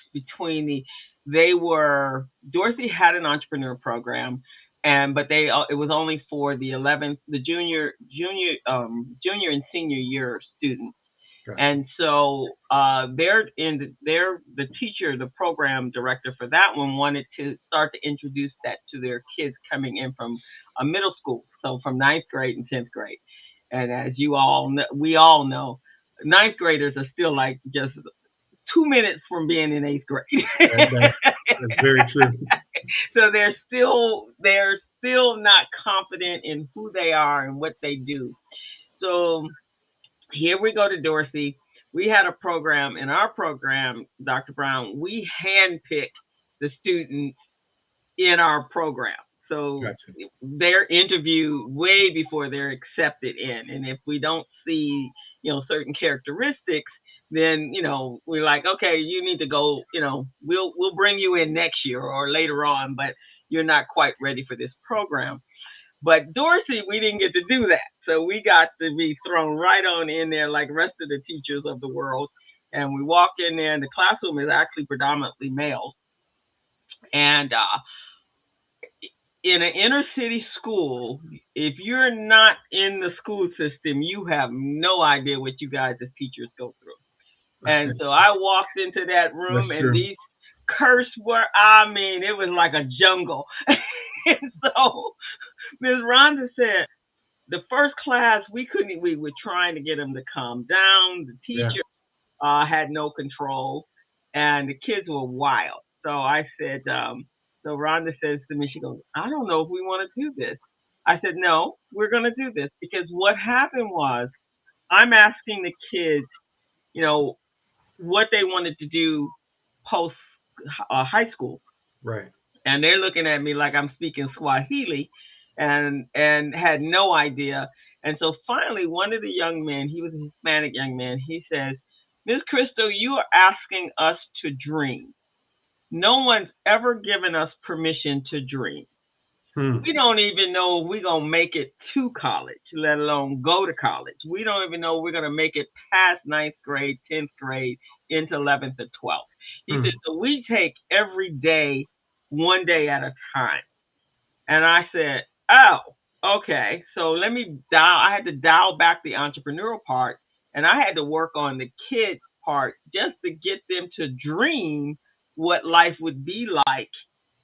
Dorsey had an entrepreneur program, but it was only for the junior and senior year students. Gotcha. And so the teacher, the program director for that one, wanted to start to introduce that to their kids coming in from a middle school, so from 9th grade and 10th grade. And as we all know, 9th graders are still like just 2 minutes from being in 8th grade. That's very true. So they're still not confident in who they are and what they do. So here we go to Dorsey. We had a program. In our program, Dr. Brown, we handpick the students in our program. So they're interviewed way before they're accepted in. And if we don't see, certain characteristics, then, we're like, okay, you need to go, we'll bring you in next year or later on, but you're not quite ready for this program. But Dorsey, we didn't get to do that. So we got to be thrown right on in there like the rest of the teachers of the world. And we walk in there, and the classroom is actually predominantly male. And in an inner city school, if you're not in the school system, you have no idea what you guys as teachers go through. And so I walked into that room, and these curse words, it was like a jungle. And so Ms. Rhonda said, the first class, we were trying to get them to calm down. The teacher had no control, and the kids were wild. So I said, so Rhonda says to me, she goes, I don't know if we want to do this. I said, no, we're going to do this, because what happened was, I'm asking the kids, what they wanted to do post high school. Right. and they're looking at me like I'm speaking Swahili, and had no idea. And so finally, one of the young men, he was a Hispanic young man, he says, "Miss Crystal, you are asking us to dream. No one's ever given us permission to dream. We don't even know if we're going to make it to college, let alone go to college. We don't even know if we're going to make it past ninth grade, 10th grade, into 11th or 12th." He said, "So we take every day, one day at a time." And I said, "Oh, okay. So let me dial." I had to dial back the entrepreneurial part, and I had to work on the kid part just to get them to dream what life would be like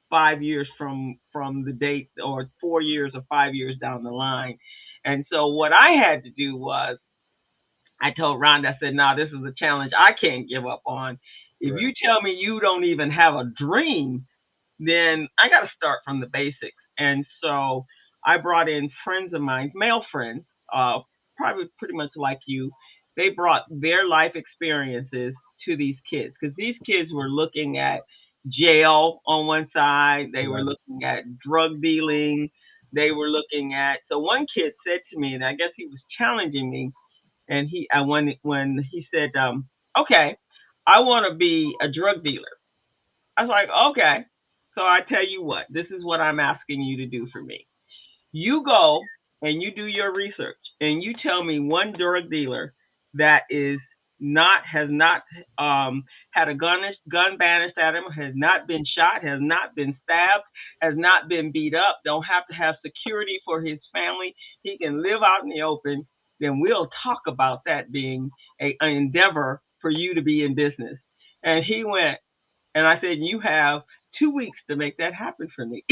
5 years from the date, or 4 years or 5 years down the line. And so what I had to do was, I told Rhonda, I said, "No, this is a challenge I can't give up on. If Right. you tell me you don't even have a dream, then I got to start from the basics." And so I brought in friends of mine, male friends, probably pretty much like you. They brought their life experiences to these kids, because these kids were looking at jail on one side, they were Right. looking at drug dealing, they were looking at. So one kid said to me, and I guess he was challenging me, and when he said, "Okay, I want to be a drug dealer." I was like, "Okay." So I tell you what, this is what I'm asking you to do for me. You go and you do your research, and you tell me one drug dealer that is not has not had a gun banished at him, has not been shot, has not been stabbed, has not been beat up, don't have to have security for his family. He can live out in the open. Then we'll talk about that being an endeavor for you to be in business. And he went, and I said, "You have 2 weeks to make that happen for me."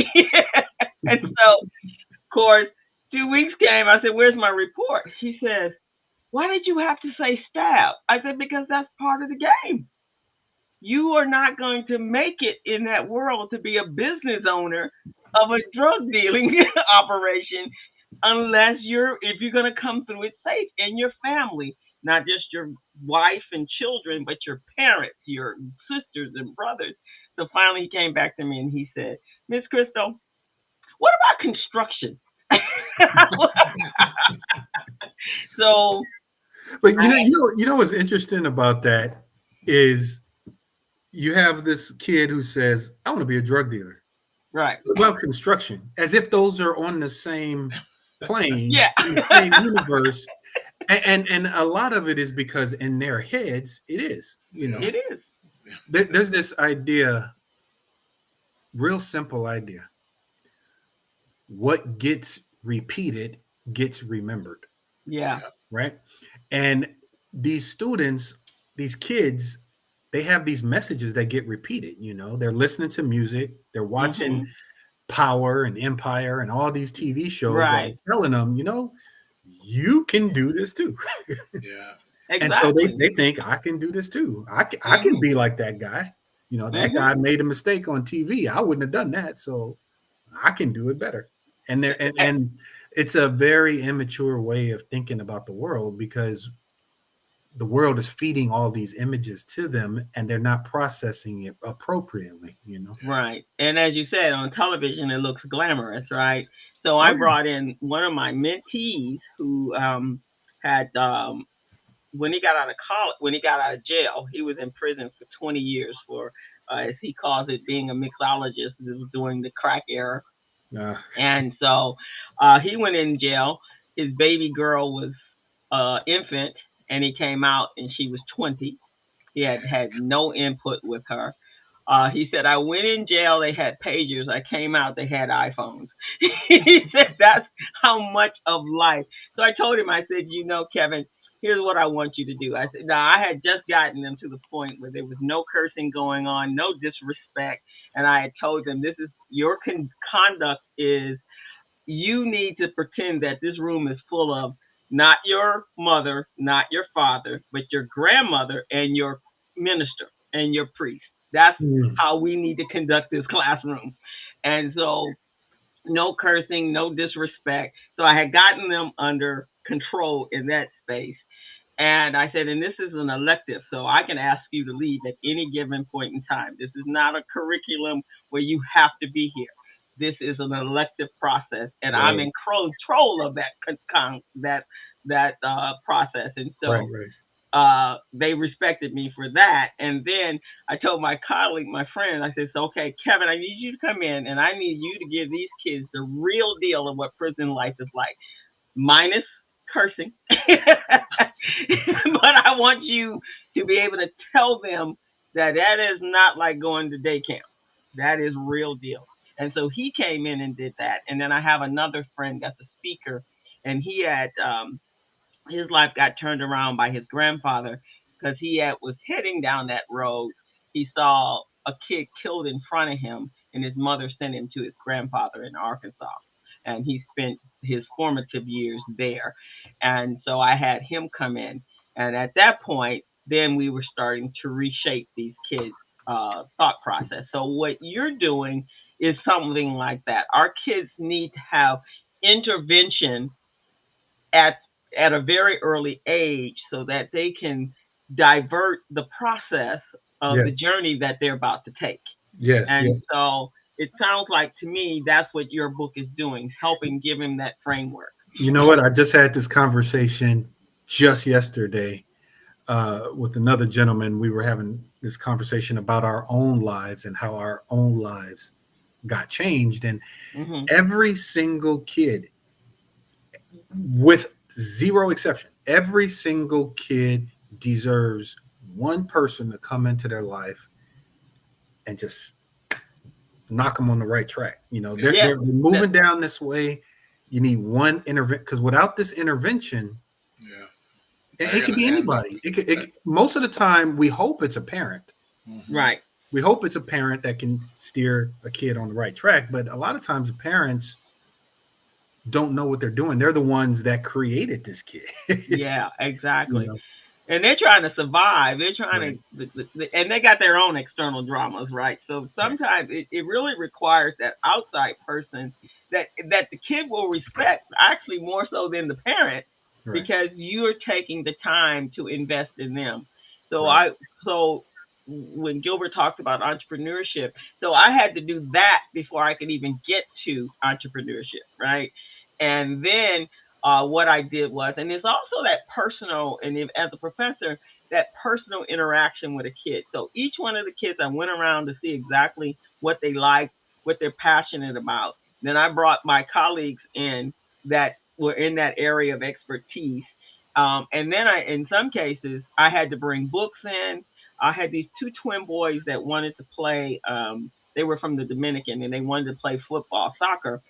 And so, of course, 2 weeks came. I said, "Where's my report?" He says, "Why did you have to say stab?" I said, "Because that's part of the game. You are not going to make it in that world to be a business owner of a drug dealing operation unless if you're going to come through it safe, and your family, not just your wife and children, but your parents, your sisters and brothers." So finally he came back to me and he said, "Miss Crystal, what about construction?" So But you know what's interesting about that is you have this kid who says, "I want to be a drug dealer." right. What about construction? As if those are on the same plane, Yeah. in the same universe. And a lot of it is because in their heads, it is. Yeah. It is. There's this idea, real simple idea. What gets repeated gets remembered, Yeah. Yeah. right? And these students, these kids, they have these messages that get repeated. They're listening to music, they're watching Mhm. Power and Empire and all these TV shows that Right. are telling them, you can do this too. Yeah. And so they, Exactly. they think I can do this too. I can Mhm. be like that guy. That Mhm. guy made a mistake on TV. I wouldn't have done that. So I can do it better. And there and it's a very immature way of thinking about the world, because the world is feeding all these images to them and they're not processing it appropriately. Yeah. Right. And as you said, on television, it looks glamorous, right? So Oh I yeah. brought in one of my mentees who had, when he got out of college, when he got out of jail, he was in prison for 20 years for, as he calls it, being a mixologist. This was during the crack era. Uh, And so he went in jail. His baby girl was infant, and he came out, and she was 20. He had no input with her. He said, "I went in jail, they had pagers. I came out, they had iPhones." He said, "That's how much of life." So I told him, I said, "Kevin, here's what I want you to do." I said, now I had just gotten them to the point where there was no cursing going on, no disrespect. And I had told them, this is your conduct is, you need to pretend that this room is full of not your mother, not your father, but your grandmother and your minister and your priest. That's mm, how we need to conduct this classroom. And so, no cursing, no disrespect. So I had gotten them under control in that space. And I said, and this is an elective, so I can ask you to leave at any given point in time. This is not a curriculum where you have to be here. This is an elective process, and I'm Right. in control of that process. And Right. so Right. they respected me for that. And then I told my colleague, my friend, I said, so, okay, Kevin, I need you to come in and I need you to give these kids the real deal of what prison life is like, minus cursing. But I want you to be able to tell them that that is not like going to day camp. That is real deal. And so he came in and did that. And then I have another friend that's a speaker, and he had his life got turned around by his grandfather because was heading down that road. He saw a kid killed in front of him, and his mother sent him to his grandfather in Arkansas, and he spent his formative years there. And so I had him come in, and at that point, then we were starting to reshape these kids' thought process. So what you're doing is something like that. Our kids need to have intervention at a very early age so that they can divert the process of the Yes. journey that they're about to take. Yes. And Yes. so it sounds like to me that's what your book is doing, helping give him that framework. You know what? I just had this conversation just yesterday with another gentleman. We were having this conversation about our own lives and how our own lives got changed. And Mm-hmm. every single kid, with zero exception, every single kid deserves one person to come into their life and just knock them on the right track. You know, they're moving down this way. You need one intervention, because without this intervention, it could be anybody. Most of the time, we hope it's a parent. Mm-hmm. Right. We hope it's a parent that can steer a kid on the right track. But a lot of times, the parents don't know what they're doing. They're the ones that created this kid. Yeah, exactly. You know? And they're trying to survive. They're trying to, and they got their own external dramas, right? So sometimes it really requires that outside person that the kid will respect, actually more so than the parent, because you're taking the time to invest in them. So so when Gilbert talked about entrepreneurship, so I had to do that before I could even get to entrepreneurship, right? And then what I did was, and it's also that personal, and as a professor, that personal interaction with a kid. So each one of the kids, I went around to see exactly what they like, what they're passionate about. Then I brought my colleagues in that were in that area of expertise. And then in some cases, I had to bring books in. I had these two twin boys that wanted to play. They were from the Dominican, and they wanted to play football, soccer.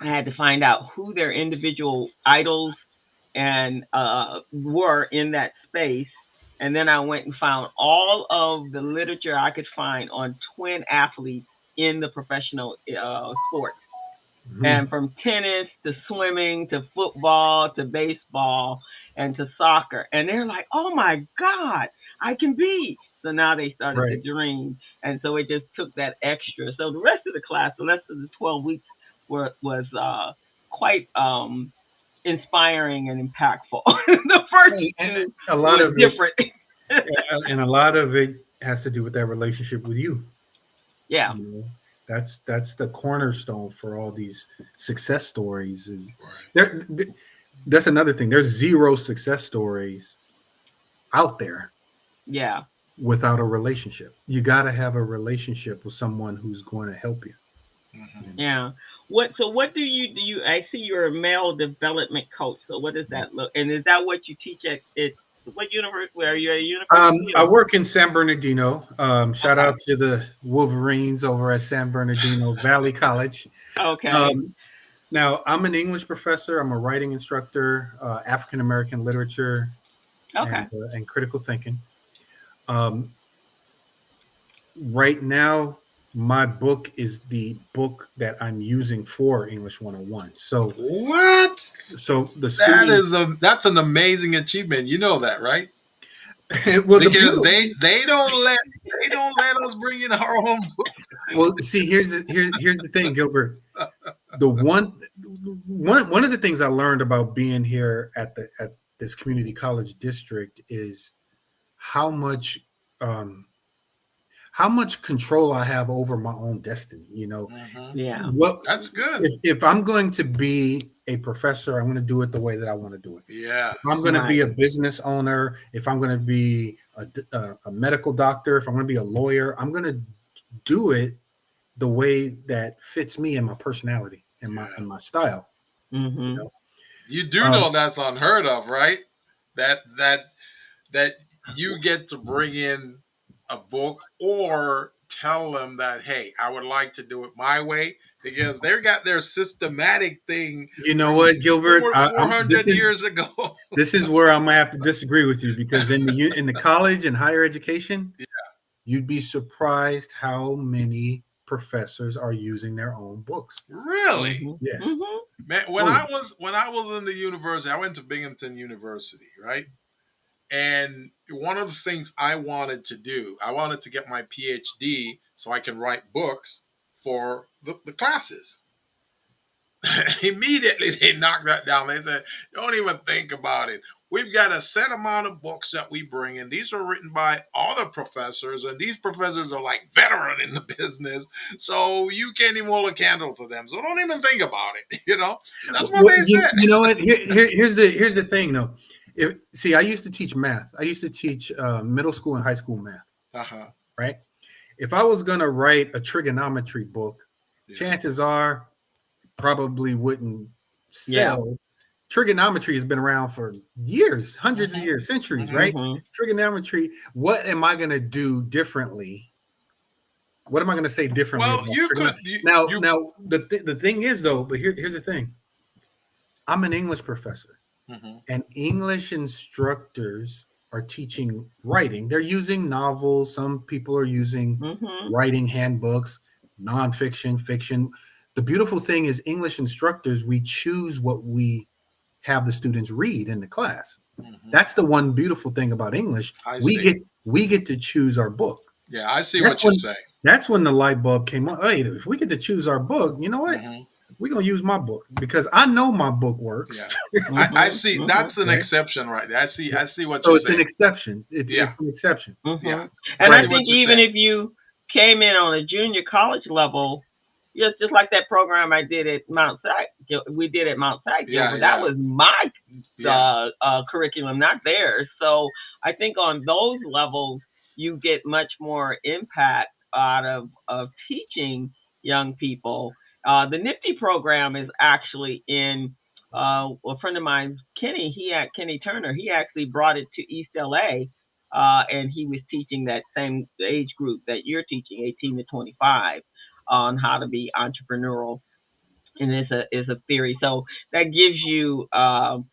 I had to find out who their individual idols and were in that space. And then I went and found all of the literature I could find on twin athletes in the professional sports. Mm-hmm. And from tennis to swimming to football to baseball and to soccer. And they're like, oh my God, I can be. So now they started to dream. And so it just took that extra. So the rest of the class, the rest of the 12 weeks was quite inspiring and impactful. The first and a lot of different. And a lot of it has to do with that relationship with you. Yeah. You know? That's the cornerstone for all these success stories. Is that's another thing. There's zero success stories out there. Yeah. Without a relationship. You got to have a relationship with someone who's going to help you. Mm-hmm. Yeah. What do you I see you're a male development coach. So what does that look? And is that what you teach at what university? Where are you at a university? I work in San Bernardino. Shout out to the Wolverines over at San Bernardino Valley College. Okay. Now, I'm an English professor. I'm a writing instructor, African American literature, and critical thinking. Right now, my book is the book that I'm using for English 101. So what? So that's an amazing achievement. You know that, right? Well, because they don't let us bring in our own books. Well, see, here's the thing, Gilbert. The one of the things I learned about being here at this community college district is how much um, control I have over my own destiny. Yeah. What That's good. if I'm going to be a professor, I'm going to do it the way that I want to do it. If I'm Yes. going to be a Right. business owner, if I'm going to be a medical doctor, if I'm going to be a lawyer, I'm going to do it the way that fits me and my personality and Yeah. my style. You Mm-hmm. know, You do um, know that's unheard of, right? That you get to bring in a book or tell them that, hey, I would like to do it my way, because they got their systematic thing you know from what, Gilbert? 400 years ago. This is where I'm gonna have to disagree with you, because in the college and higher education, you'd be surprised how many professors are using their own books. Really? Mm-hmm. Yes. Mm-hmm. Man, Oh, when I was in the university, I went to Binghamton University, right? And one of the things I wanted to do, I wanted to get my PhD so I can write books for the classes. Immediately they knocked that down. They said, don't even think about it. We've got a set amount of books that we bring in. These are written by other professors, and these professors are like veteran in the business. So you can't even hold a candle to them. So don't even think about it. That's what well, they said. you know what? Here's the thing, though. See, I used to teach math. I used to teach middle school and high school math. Uh-huh. Right. If I was gonna write a trigonometry book, Yeah. chances are probably wouldn't Yeah. sell. Trigonometry has been around for years, hundreds of Mhm. years, centuries, Mhm. right? Mm-hmm. Trigonometry. What am I going to do differently? What am I going to say differently Well, about you could trigonometry? Now, the thing is, though, but here's the thing. I'm an English professor, Mhm. and English instructors are teaching writing. They're using novels. Some people are using Mm-hmm. writing handbooks, nonfiction, fiction. The beautiful thing is, English instructors, we choose what we have the students read in the class. Mhm. That's the one beautiful thing about English. I We see. get to choose our book. Yeah, I see That's what you're when saying. that's when the light bulb came on. Hey, if we get to choose our book, you know what? Mhm. We're gonna use my book because I know my book works. Yeah. I see. Mm-hmm. That's an Right? exception right there. I see what So you're it's an saying. exception. Yeah. It's an exception. Yeah. Mm-hmm. I And I see Right. what think you're even saying. if you came in on a junior college level, just like that program I did at Mount Sac, we did at Mount Sac, Yeah, Gilbert. That yeah. was my Yeah. curriculum, not theirs. So I think on those levels, you get much more impact out of teaching young people. The Nifty program is actually in. A friend of mine, Kenny Turner, he actually brought it to East LA, and he was teaching that same age group that you're teaching, 18 to 25, on how to be entrepreneurial, and is a theory. So that gives you on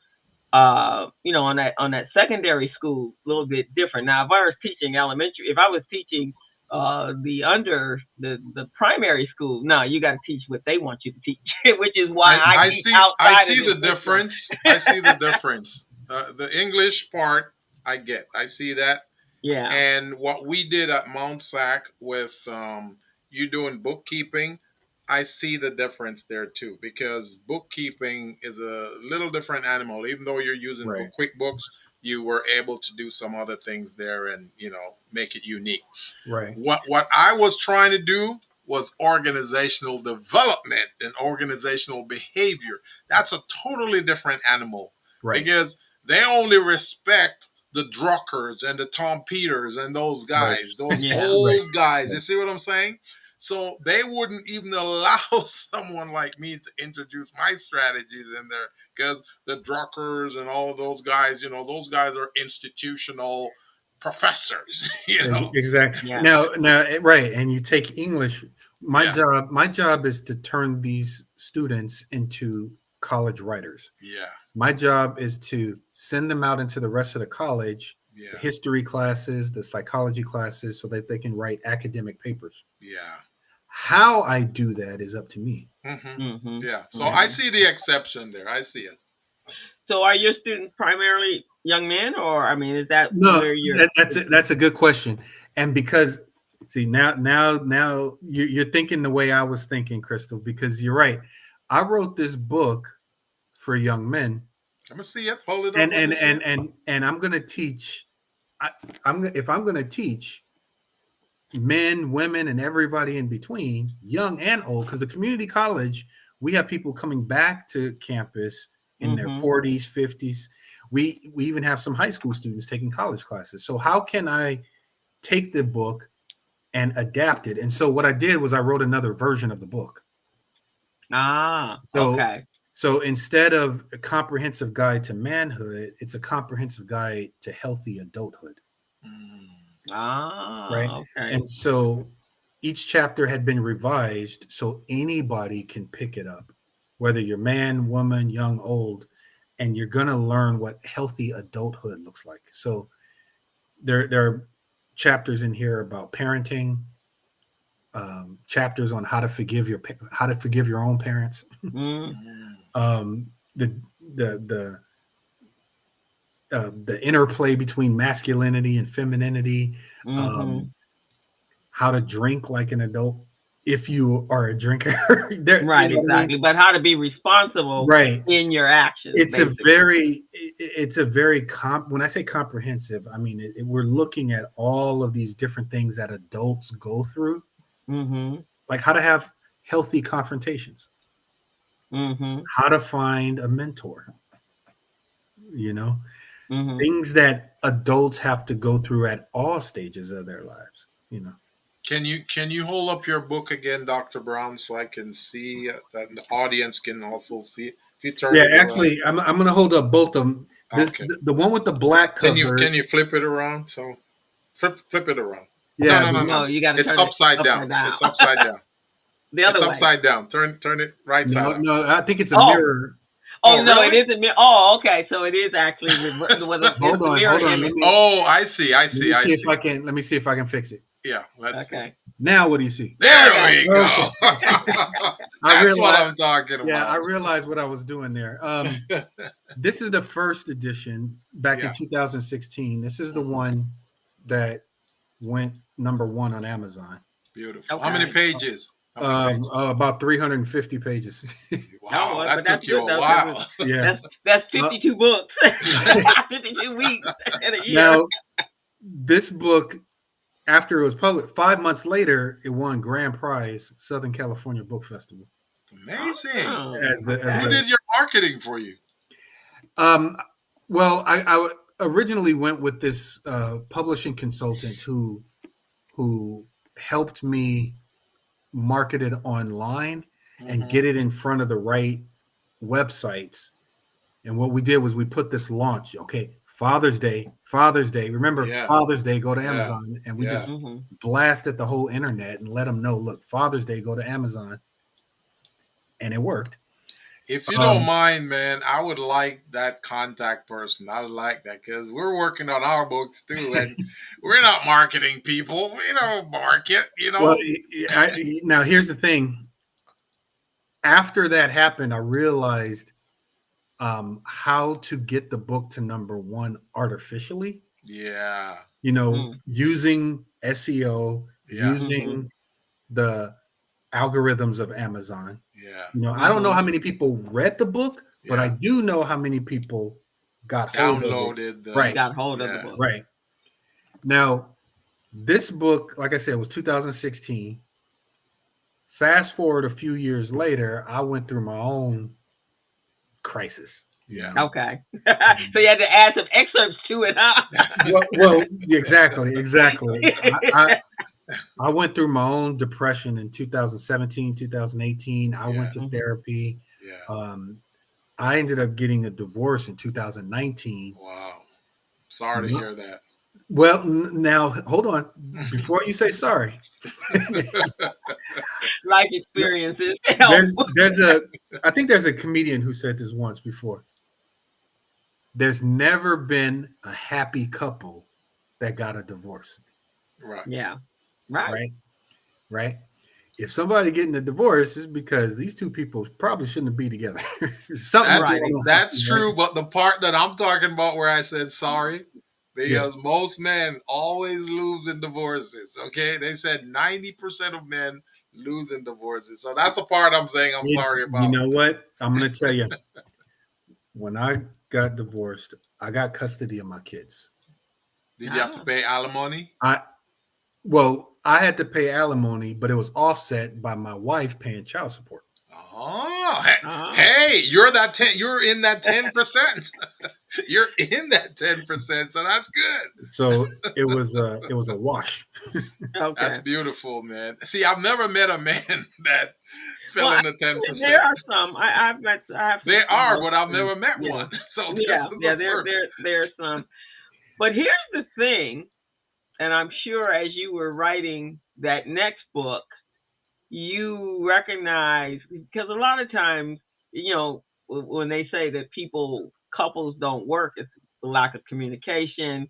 that secondary school a little bit different. Now, if I was teaching elementary, if I was teaching the primary school, no, you got to teach what they want you to teach, which is why I teach I outside of see the the system. difference. I see the difference. The English part, I get. I see that. Yeah. And what we did at Mount Sac with you doing bookkeeping, I see the difference there too, because bookkeeping is a little different animal. Even though you're using Right. QuickBooks, you were able to do some other things there and make it unique. Right. What I was trying to do was organizational development and organizational behavior. That's a totally different animal, Right. because they only respect the Druckers and the Tom Peters and those Right. guys, those Yeah. Right. old guys. You see what I'm saying? So they wouldn't even allow someone like me to introduce my strategies in there, because the Druckers and all of those guys, those guys are institutional professors. Exactly. Yeah. Now, right. And you take English. Yeah, My job is to turn these students into college writers. yeah, My job is to send them out into the rest of the college, the yeah, history classes, the psychology classes, so that they can write academic papers. yeah. How I do that is up to me. Hmm. Mm-hmm. Yeah. So I Mm-hmm. see the exception there. I see it. So are your students primarily young men, or I mean, is that No, where you're? that's a good question. And because see now you're thinking the way I was thinking, Crystal, because you're right. I wrote this book for young men, Let me see it. Hold it up. And Let me see it. and I'm going to teach. If I'm going to teach men, women, and everybody in between, young and old, because the community college, we have people coming back to campus in their 40s, 50s. We even have some high school students taking college classes. So how can I take the book and adapt it? And so what I did was I wrote another version of the book. Okay. So instead of a comprehensive guide to manhood, it's a comprehensive guide to healthy adulthood. Right. Okay. And so each chapter had been revised so anybody can pick it up, whether you're man, woman, young, old, and you're going to learn what healthy adulthood looks like. So there are chapters in here about parenting, chapters on how to forgive your own parents. The interplay between masculinity and femininity, how to drink like an adult if you are a drinker. Right, exactly. I mean? But how to be responsible in your actions. It's basically. a very when I say comprehensive, I mean we're looking at all of these different things that adults go through, like how to have healthy confrontations, how to find a mentor, things that adults have to go through at all stages of their lives. Can you hold up your book again, Dr. Brown, so I can see that the audience can also see it? If you turn it actually, I'm going to hold up both of them. The one with the black cover. Can you flip it around? So flip it around. Yeah, no. You got to. It's upside down. It's upside down. The other it's way. Upside down. Turn it right side up. No, I think it's a mirror. Oh no, really? It is a mirror. Oh, okay. So it is actually hold on. I see. Let me see if I can fix it. Yeah, let's see. Now what do you see? There we go. That's what I'm talking about. Yeah, I realized what I was doing there. This is the first edition back in 2016. This is the one that went #1 on Amazon. Beautiful. Okay. How many pages? About 350 pages. Wow, that took you a while. Yeah, that's 52 books. 52 weeks in a year. Now, this book, after it was published, 5 months later, it won Grand Prize Southern California Book Festival. Amazing. Who did your marketing for you? Well, I originally went with this publishing consultant who helped me market it online and get it in front of the right websites. And what we did was we put this launch. Okay, Father's Day. Remember, Father's Day, go to Amazon. And we just blasted the whole internet and let them know, look, Father's Day, go to Amazon. And it worked. If you don't mind, man, I would like that contact person. I would like that because we're working on our books too, and we're not marketing people. We don't market, Well, now here's the thing. After that happened, I realized how to get the book to #1 artificially. Yeah. Using SEO, using the algorithms of Amazon. Yeah. I don't know how many people read the book, but I do know how many people got hold of it. Got hold of the book. Right. Now, this book, like I said, was 2016. Fast forward a few years later, I went through my own crisis. Yeah. Okay. So you had to add some excerpts to it, huh? well, exactly. I went through my own depression in 2017, 2018. I went to therapy. Yeah. I ended up getting a divorce in 2019. Wow. Sorry to hear that. Well, now hold on. Before you say sorry. Life experiences. I think there's a comedian who said this once before. There's never been a happy couple that got a divorce. Right. Yeah. Right. If somebody getting a divorce, is because these two people probably shouldn't be together. That's true. But the part that I'm talking about where I said sorry, because most men always lose in divorces. Okay. They said 90% of men lose in divorces. So that's the part I'm saying I'm sorry about. You know what? I'm going to tell you. When I got divorced, I got custody of my kids. Did you have to pay alimony? I had to pay alimony, but it was offset by my wife paying child support. Oh, hey, you're that 10. You're in that 10%. You're in that 10%, so that's good. So it was a wash. Okay. That's beautiful, man. See, I've never met a man that fell in the 10%. There are some. I have. They are, but I've never met Yeah. one. So this Yeah, is yeah. the first. There are some. But here's the thing, and I'm sure as you were writing that next book, you recognize, because a lot of times, when they say that couples don't work, it's the lack of communication,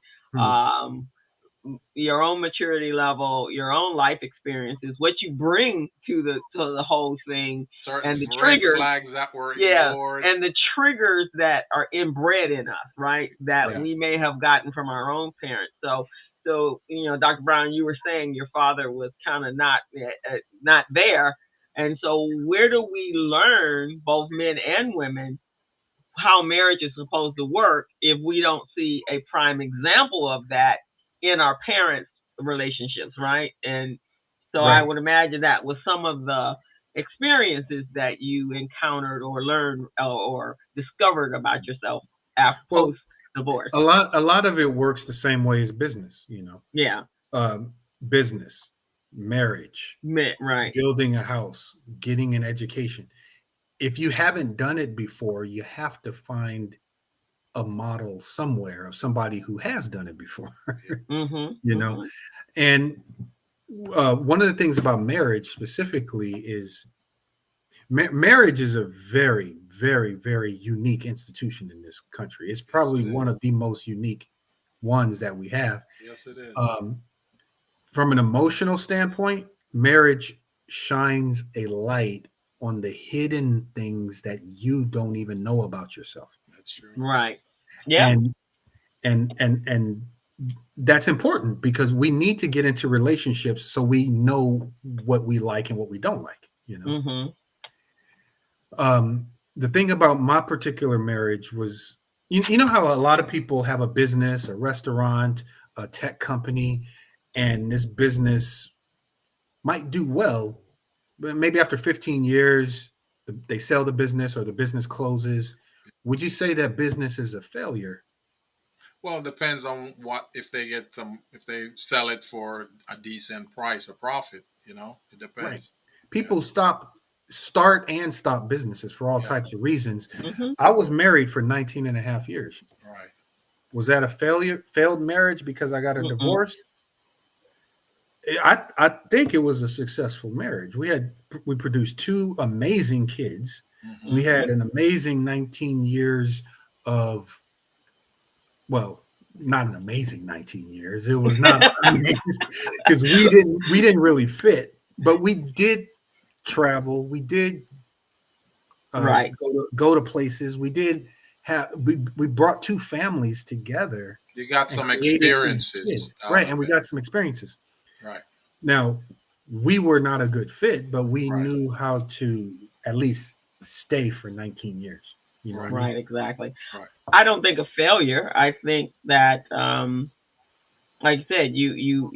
your own maturity level, your own life experiences, what you bring to the whole thing, Certain and the red triggers, flags that were ignored, and the triggers that are inbred in us, right? That we may have gotten from our own parents. So Dr. Brown, you were saying your father was kind of not there, and so where do we learn, both men and women, how marriage is supposed to work if we don't see a prime example of that in our parents' relationships, right? And so I would imagine that was some of the experiences that you encountered or learned or discovered about yourself after post divorce. A lot of it works the same way as business, Yeah. Business, marriage, right, building a house, getting an education. If you haven't done it before, you have to find a model somewhere of somebody who has done it before. And one of the things about marriage specifically is marriage is a very, very, very unique institution in this country. It's probably one of the most unique ones that we have. Yes, it is. From an emotional standpoint, marriage shines a light on the hidden things that you don't even know about yourself. That's true. Right. Yeah. And that's important because we need to get into relationships so we know what we like and what we don't like, The thing about my particular marriage was, you know how a lot of people have a business, a restaurant, a tech company, and this business might do well, but maybe after 15 years, they sell the business or the business closes. Would you say that business is a failure? Well, it depends on if they sell it for a decent price or profit, it depends. Right. People start and stop businesses for all types of reasons. I was married for 19 and a half years. Right. Was that a failed marriage because I got a divorce? I think it was a successful marriage. We produced two amazing kids. We had an amazing 19 years of, well, not an amazing 19 years. It was not amazing because we didn't really fit, but we did travel. We did go to places. We did we brought two families together. You got some experiences. Right. And we got some experiences. Right. Now, we were not a good fit, but we knew how to at least stay for 19 years. You know what I mean? Exactly. Right. I don't think a failure. I think that, like I said, you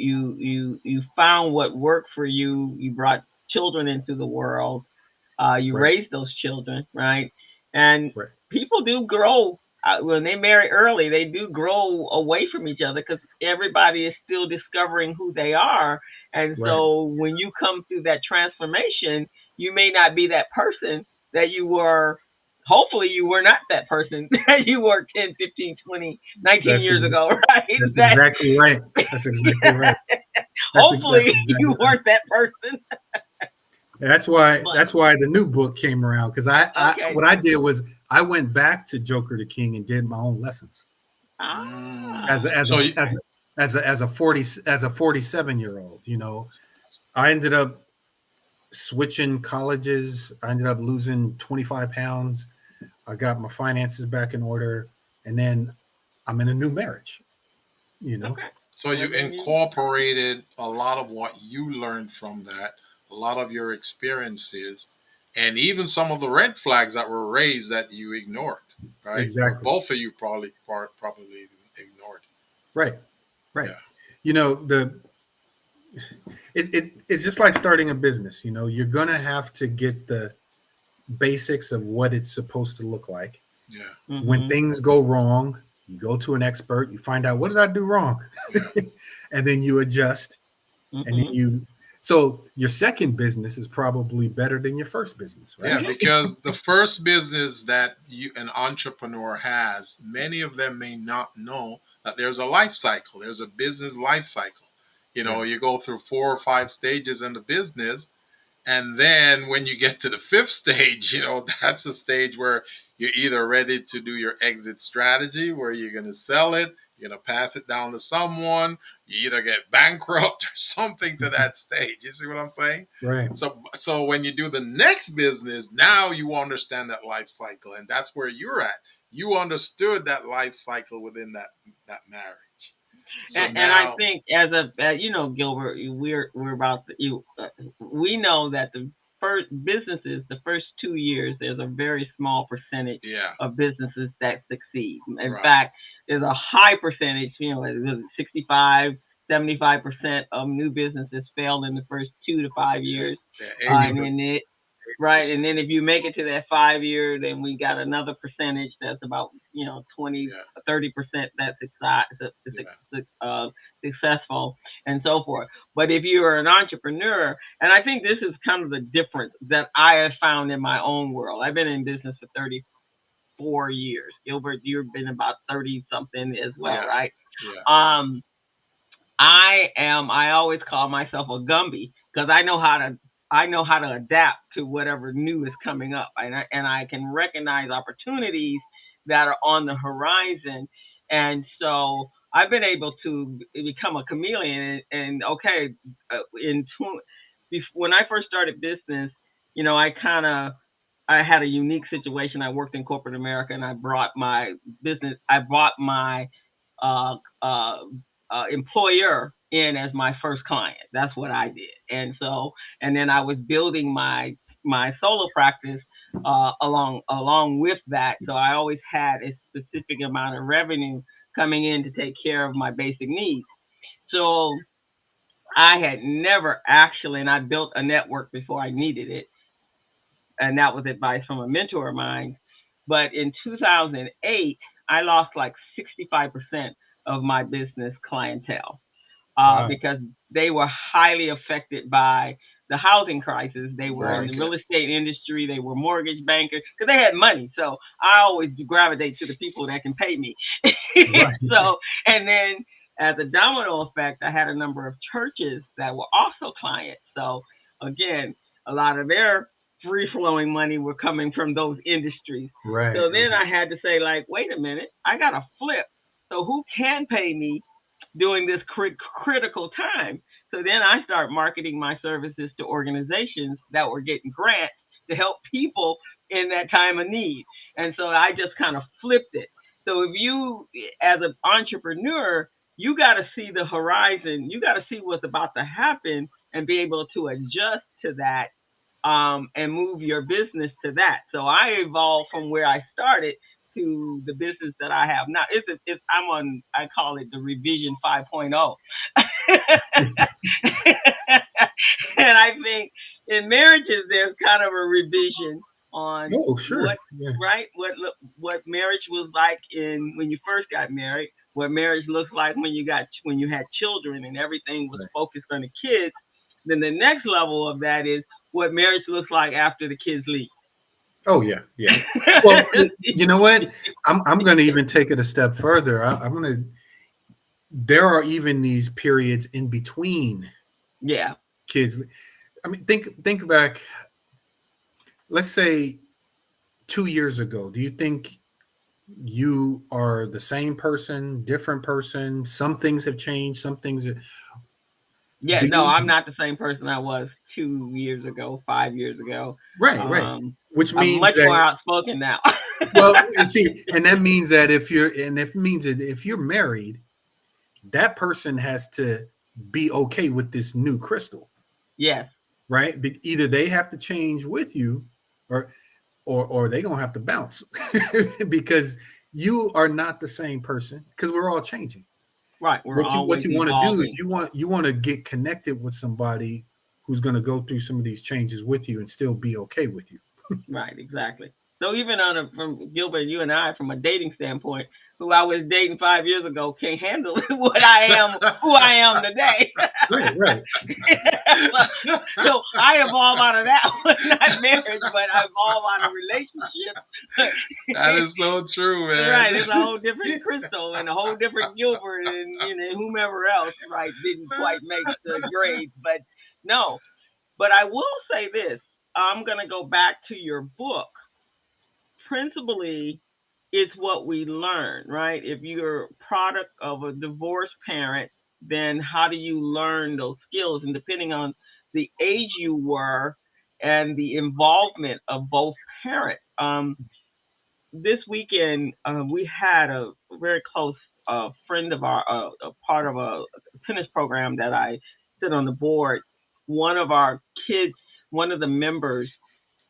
found what worked for you. You brought children into the world. You raised those children, right? And people do grow. When they marry early, they do grow away from each other because everybody is still discovering who they are. And so when you come through that transformation, you may not be that person that you were. Hopefully you were not that person that you were 10, 15, 20, 19 years ago, right? That's exactly right. That's exactly right. Hopefully you weren't that person. That's why the new book came around, because what I did was I went back to Joker the King and did my own lessons. As a 47-year-old, I ended up switching colleges. I ended up losing 25 pounds. I got my finances back in order, and then I'm in a new marriage. So you incorporated a lot of what you learned from that, a lot of your experiences, and even some of the red flags that were raised that you ignored, right? Exactly. Or both of you probably ignored. Right. Right. Yeah. You know, it's just like starting a business. You know, you're gonna have to get the basics of what it's supposed to look like. Yeah. When Mm-hmm. things go wrong, you go to an expert, you find out what did I do wrong? Yeah. And then you adjust, and then Mm-hmm. you so your second business is probably better than your first business, Yeah, right? because the first business that an entrepreneur has, many of them may not know that there's a life cycle. There's a business life cycle. You know, Right. you go through 4 or 5 stages in the business, and then when you get to the fifth stage, that's a stage where you're either ready to do your exit strategy, where you're going to sell it, you're going to pass it down to someone, you either get bankrupt or something to that stage. You see what I'm saying? Right. So when you do the next business, now you understand that life cycle, and that's where you're at. You understood that life cycle within that marriage. So And I now, think Gilbert, we're about to, we know that the first businesses, the first 2 years, there's a very small percentage yeah, of businesses that succeed. In right, fact, there's a high percentage, 65, 75% of new businesses fail in the first 2 to 5 years. yeah, And 80%. then right, and then if you make it to that 5 year, then we got another percentage that's about 20, Yeah, 30% that's yeah, successful and so forth. But if you are an entrepreneur, and I think this is kind of the difference that I have found in my own world. I've been in business for 34 years. Gilbert, you've been about 30 something as well, yeah, right? yeah, Um, I always call myself a Gumby because I know how to adapt to whatever new is coming up, and I can recognize opportunities that are on the horizon, and so I've been able to become a chameleon. And okay, when I first started business, I had a unique situation. I worked in corporate America, and I brought my uh, uh, employer in as my first client. That's what I did, and then I was building my solo practice along with that. So I always had a specific amount of revenue coming in to take care of my basic needs. So I had never actually, and I built a network before I needed it, and that was advice from a mentor of mine. But in 2008, I lost like 65% of my business clientele Wow. because they were highly affected by the housing crisis. They were in the market. real estate industry. They were mortgage bankers because they had money. So I always gravitate to the people that can pay me. Right. So, and then as a domino effect, I had a number of churches that were also clients. So again, a lot of their free flowing money were coming from those industries. Right. So then I had to say, like, wait a minute, I got to flip. So who can pay me during this critical time? So then I start marketing my services to organizations that were getting grants to help people in that time of need. And so I just kind of flipped it. So if you, as an entrepreneur, you got to see the horizon, you got to see what's about to happen and be able to adjust to that, and move your business to that. So I evolved from where I started to the business that I have now. I call it the revision 5.0. And I think in marriages there's kind of a revision on Oh, sure. what Yeah. right what marriage was like in when you first got married, what marriage looks like when you had children and everything was Right. focused on the kids. Then the next level of that is what marriage looks like after the kids leave. Oh, yeah. Yeah. Well, you know what? I'm going to even take it a step further. I'm going to. There are even these periods in between Yeah. kids. I mean, think back. Let's say 2 years ago. Do you think you are the same person, different person? Some things have changed. Some things. Yeah, Do no, you? I'm not the same person I was 2 years ago, 5 years ago. Right. Right. Um, Which I'm means much more that. outspoken now. Well, you see, and that means that if you're married, that person has to be okay with this new crystal, Yes. right? Either they have to change with you, or or they're gonna have to bounce because you are not the same person because we're all changing. Right. We're What always you want to do is evolving. you want to get connected with somebody who's going to go through some of these changes with you and still be okay with you. Right, exactly. So even from Gilbert, you and I, from a dating standpoint, who I was dating 5 years ago, can't handle what I am, who I am today. Right, right. so I evolve out of that one, not marriage, but I evolve out of relationship. That is so true, man. Right, it's a whole different Crystal and a whole different Gilbert and whomever else, right, didn't quite make the grades, but no. But I will say this: I'm going to go back to your book. Principally, it's what we learn, right? If you're a product of a divorced parent, then how do you learn those skills? And depending on the age you were and the involvement of both parents. This weekend, we had a very close friend of our, a part of a tennis program that I sit on the board. One of our kids, one of the members,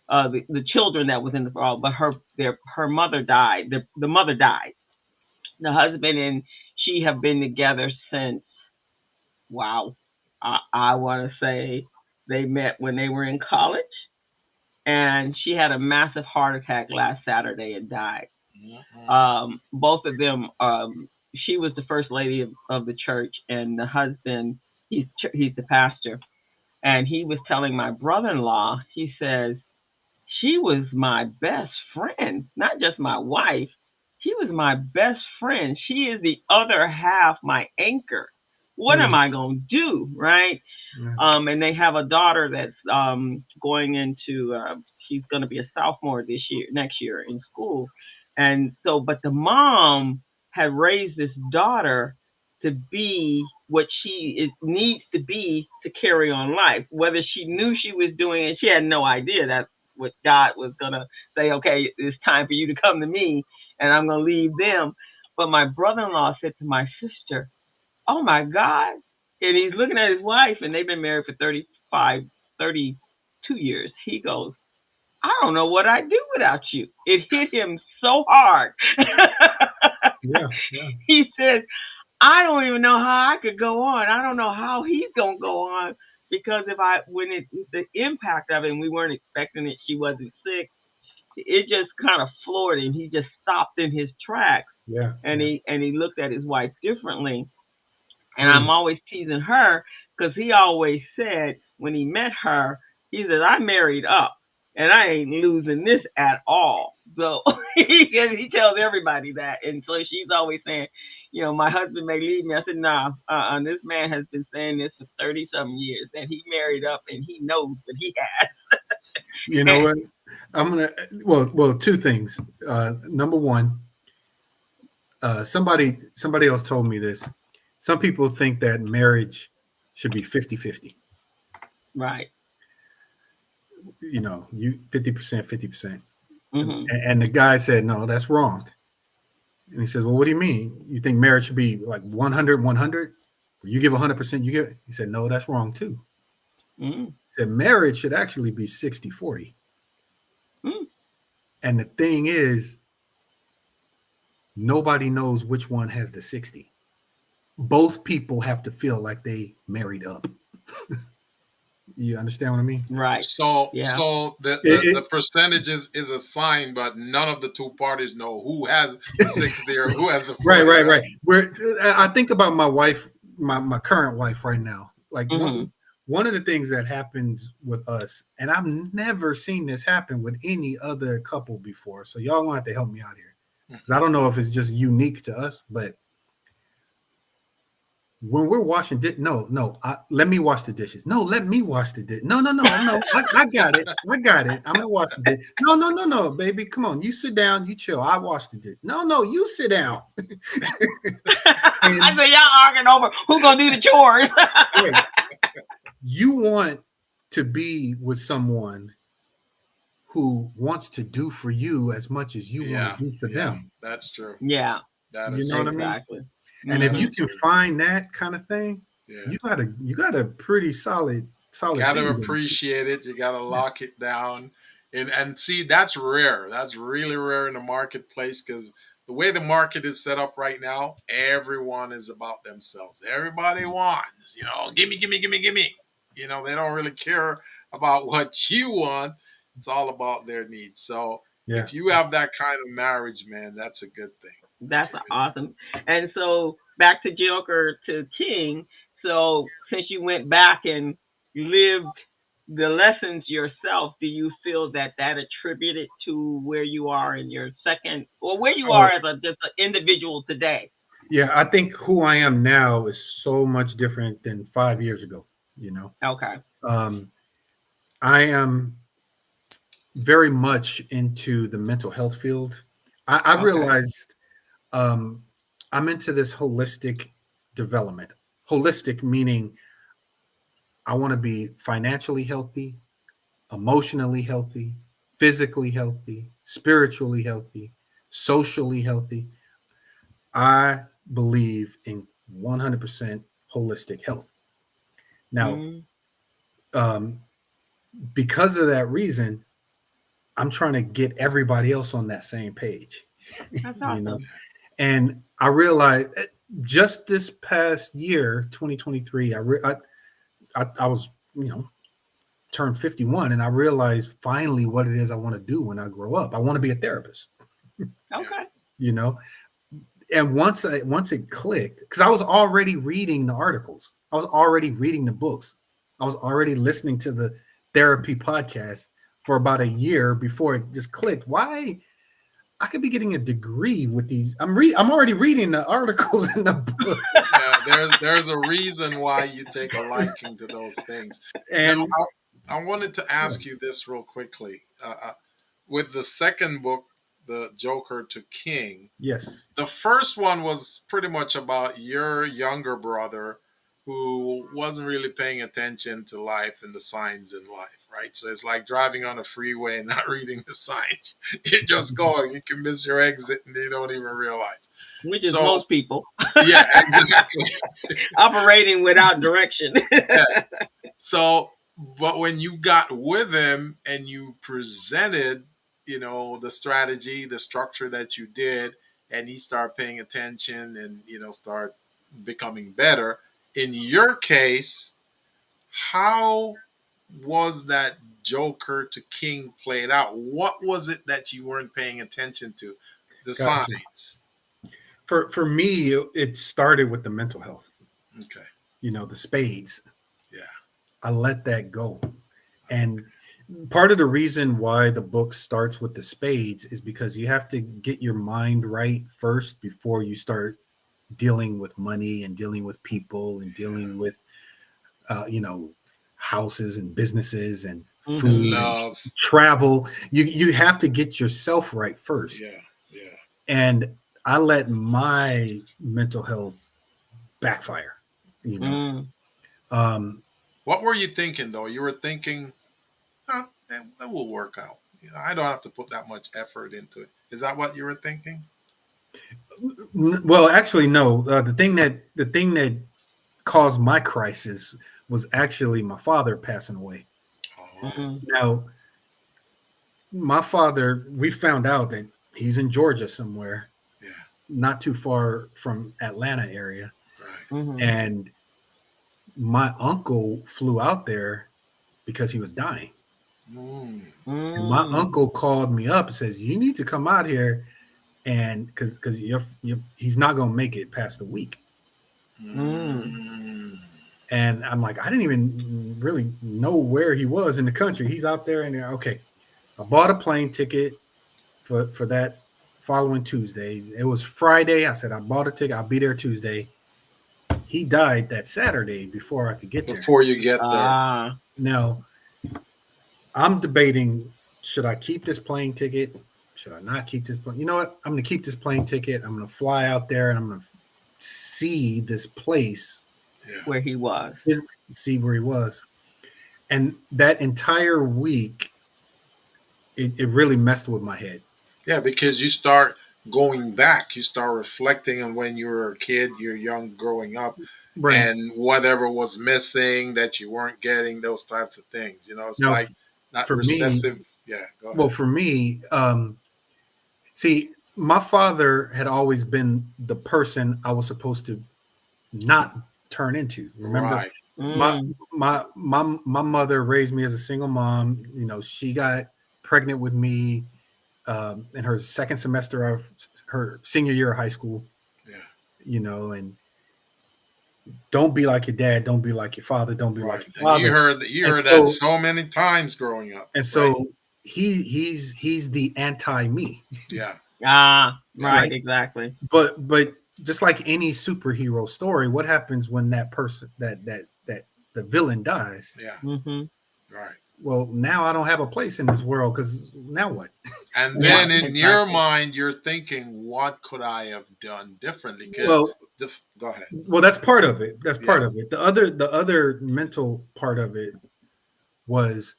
the children that was in the but her mother died. The mother died. The husband and she have been together since, wow, I want to say they met when they were in college, and she had a massive heart attack last Saturday and died. Both of them, she was the first lady of the church, and the husband, he's the pastor, and he was telling my brother-in-law, he says, she was my best friend, not just my wife. She was my best friend. She is the other half, my anchor. What am I going to do, right? Yeah. And they have a daughter that's going into, she's going to be a sophomore next year in school. And so, but the mom had raised this daughter to be what needs to be to carry on life. Whether she knew she was doing it, she had no idea that what God was going to say, okay, it's time for you to come to me and I'm going to leave them. But my brother-in-law said to my sister, oh my God. And he's looking at his wife, and they've been married for 32 years. He goes, I don't know what I'd do without you. It hit him so hard. Yeah. He said, I don't even know how I could go on. I don't know how he's going to go on, because the impact of it, and we weren't expecting it, she wasn't sick, it just kind of floored him. He just stopped in his tracks. Yeah. And he looked at his wife differently. And I'm always teasing her, because he always said when he met her, he said, I married up and I ain't losing this at all. So he tells everybody that. And so she's always saying, my husband may leave me. I said, nah, this man has been saying this for 30 something years, that he married up and he knows what he has. You know what? I'm going to, well, two things. Number one, somebody else told me this. Some people think that marriage should be 50-50. Right. You 50%, 50%. Mm-hmm. And the guy said, no, that's wrong. And he says, well, what do you mean? You think marriage should be like 100, 100? You give 100%, you give it? He said, no, that's wrong too. Mm-hmm. He said, marriage should actually be 60-40. Mm-hmm. And the thing is, nobody knows which one has the 60. Both people have to feel like they married up. You understand what I mean? Right. So, yeah. So the percentages is assigned, but none of the two parties know who has the 60 or who has the 40. Right. I think about my wife, my current wife right now. Like one of the things that happens with us, and I've never seen this happen with any other couple before. So y'all gonna have to help me out here, because I don't know if it's just unique to us, but when we're washing let me wash the dishes. No, let me wash the dish. No. I got it. I'm gonna wash the dish. No, baby. Come on. You sit down, you chill. I wash the dish. No, you sit down. I said, y'all arguing over who's gonna do the chores. Right. You want to be with someone who wants to do for you as much as you want to do for them. That's true. Yeah. That is what I mean? Exactly. And if you can find that kind of thing, you got a pretty solid. You got to appreciate it. You got to lock it down. And see, that's rare. That's really rare in the marketplace, because the way the market is set up right now, everyone is about themselves. Everybody wants, gimme, gimme, gimme, gimme. They don't really care about what you want. It's all about their needs. So Yeah. if you have that kind of marriage, man, that's a good thing. That's That's a good awesome. And so back to Joker to King. So since you went back and lived the lessons yourself, do you feel that that attributed to where you are in your second, or where you Oh, are as a just an individual today? yeah. I think who I am now is so much different than 5 years ago. You know, Okay. um, I am very much into the mental health field. I Okay. realized um, I'm into this holistic development. Holistic meaning I want to be financially healthy, emotionally healthy, physically healthy, spiritually healthy, socially healthy. I believe in 100% holistic health. Now, Mm, um, because of that reason, I'm trying to get everybody else on that same page, that's you know. awesome. And I realized just this past year, 2023, I was, turned 51, and I realized finally what it is I want to do when I grow up. I want to be a therapist, yeah. Okay. you know. And once it clicked, because I was already reading the articles, I was already reading the books, I was already listening to the therapy podcast for about a year before it just clicked. Why I could be getting a degree with these? I'm already reading the articles in the book, Yeah, there's a reason why you take a liking to those things. Now, and I wanted to ask you this real quickly. With the second book, The Joker to King, yes, the first one was pretty much about your younger brother who wasn't really paying attention to life and the signs in life, right? So it's like driving on a freeway and not reading the signs. You're just going. You can miss your exit and you don't even realize. Which is So, most people yeah, exactly. operating without direction. Yeah. So, but when you got with him and you presented, the strategy, the structure that you did, and he started paying attention and, start becoming better. In your case, how was that Joker to King played out? What was it that you weren't paying attention to? The got you. signs. For me, it started with the mental health. Okay. The spades. Yeah. I let that go. Okay. And part of the reason why the book starts with the spades is because you have to get your mind right first before you start dealing with money and dealing with people and Yeah. dealing with, houses and businesses and Hmm. food and Love. travel. You have to get yourself right first. Yeah. Yeah. And I let my mental health backfire. You know, Okay. Mm. um, What were you thinking though? You were thinking, that will work out. I don't have to put that much effort into it. Is that what you were thinking? well, actually, no. The thing that caused my crisis was actually my father passing away. Oh, Mm. Now, my father, we found out that he's in Georgia somewhere, yeah, not too far from Atlanta area, right. Hmm. and my uncle flew out there because he was dying. Mm, And my Mm. uncle called me up and says, "You need to come out here, and because he's not going to make it past a week." Mm. mm, And I'm like, I didn't even really know where he was in the country. He's out there, and okay, I bought a plane ticket for that following Tuesday. It was Friday. I said I bought a ticket. I'll be there Tuesday. He died that Saturday before I could get there. before you get there. Ah. Now I'm debating: should I keep this plane ticket? Should I not keep this plane? You know what? I'm going to keep this plane ticket. I'm going to fly out there, and I'm going to see this place, Yeah. Where he was. see where he was. And that entire week, it really messed with my head. Yeah, because you start going back, you start reflecting on when you were a kid, you're young growing up, Right. and whatever was missing that you weren't getting, those types of things. It's Now, like not for me, recessive. Yeah, go ahead. Well, for me, see, my father had always been the person I was supposed to not turn into. Remember, Right. my my mother raised me as a single mom. You know, she got pregnant with me in her second semester of her senior year of high school. Yeah. You know, and don't be like your dad, don't be like your father, don't be like Right. your And you father. heard that so many times growing up. And Right. so he's the anti me. Yeah. Right, Right. exactly. But just like any superhero story, what happens when that person that the villain dies? Yeah. Mm-hmm. Right. Well, now I don't have a place in this world because now what? And Yeah, then in exactly. your mind, you're thinking, what could I have done differently? Because Well, go ahead. well, that's part of it. That's part Yeah. of it. The other mental part of it was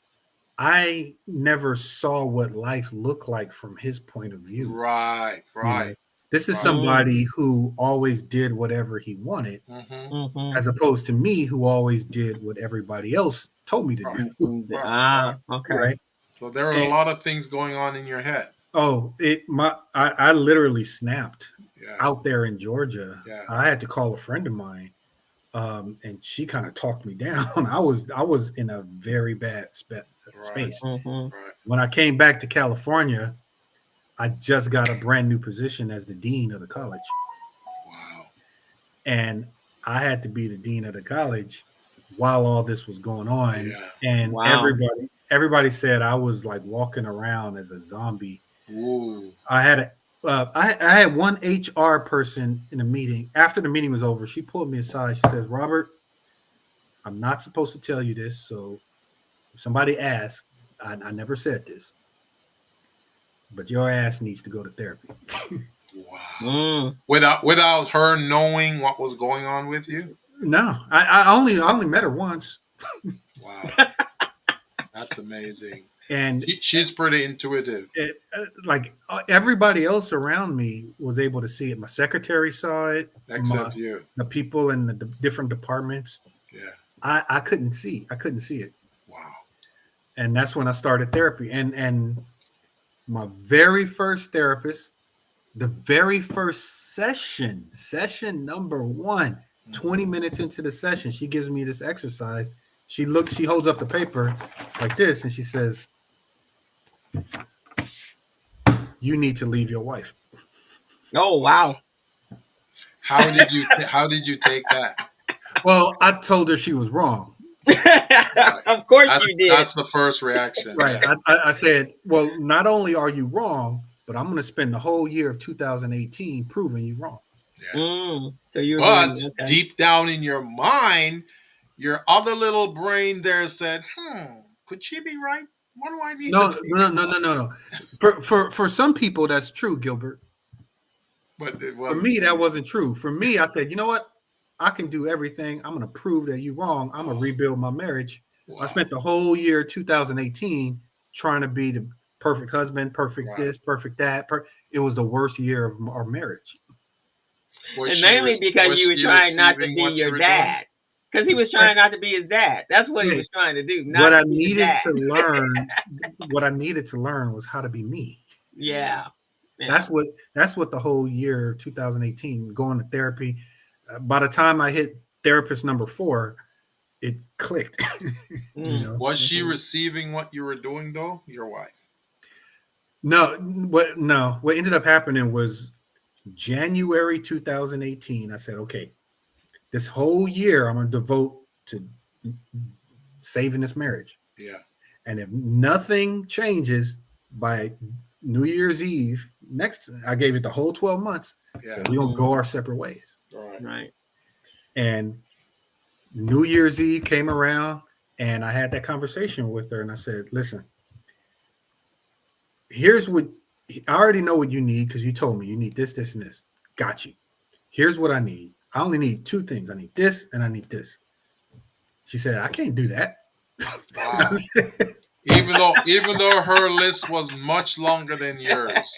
I never saw what life looked like from his point of view. Right. You know, Right. this is Right. somebody who always did whatever he wanted, Mm-hmm. Mm-hmm. as opposed to me who always did what everybody else told me to Right. do. Mm-hmm. Right. Okay. Right. So there are a And, lot of things going on in your head. oh, I literally snapped Yeah. out there in Georgia. Yeah. I had to call a friend of mine, and she kind of talked me down. I was in a very bad space. Mm-hmm. Right. When I came back to California, I just got a brand new position as the dean of the college. Wow. And I had to be the dean of the college while all this was going on. Yeah. And Wow. everybody said I was like walking around as a zombie. Ooh. I had I had one HR person in a meeting. After the meeting was over, she pulled me aside. She says, "Robert, I'm not supposed to tell you this. So if somebody asks, I never said this, but your ass needs to go to therapy." Wow. Without her knowing what was going on with you? No, I only met her once. Wow. That's amazing. And she's pretty intuitive. Like everybody else around me was able to see it. My secretary saw it, except you. The people in the different departments. Yeah, I couldn't see. I couldn't see it. Wow. And that's when I started therapy. And my very first therapist, the very first session number 1, 20 minutes into the session, she gives me this exercise. She holds up the paper like this, and she says, "You need to leave your wife." Oh, wow. How did you take that? Well, I told her she was wrong. Right. Of course you did. That's the first reaction. Right. Yeah. I said, well, not only are you wrong, but I'm going to spend the whole year of 2018 proving you wrong. Yeah. So you're but deep down in your mind, your other little brain there said, could she be right? What do I need to do? No. For some people, that's true, Gilbert. But for me, that wasn't true. For me, I said, you know what? I can do everything. I'm going to prove that you're wrong. I'm going to rebuild my marriage. Wow. I spent the whole year 2018 trying to be the perfect husband, perfect this, perfect that. It was the worst year of our marriage. And mainly because you were trying not to be your dad. Because he was trying not to be his dad. That's what he was trying to do. What I needed to learn was how to be me. Yeah. That's what the whole year 2018 going to therapy. By the time I hit therapist number 4, it clicked. You know? Was she receiving what you were doing though, your wife? No. What ended up happening was January 2018. I said, okay, this whole year I'm going to devote to saving this marriage. Yeah. And if nothing changes by New Year's Eve I gave it the whole 12 months. Yeah. So we're going to go our separate ways. Right. And New Year's Eve came around and I had that conversation with her and I said, listen, here's what I already know what you need because you told me you need this, this, and this. Got you. Here's what I need. I only need 2 things. I need this and I need this. She said, I can't do that. Wow. even though her list was much longer than yours.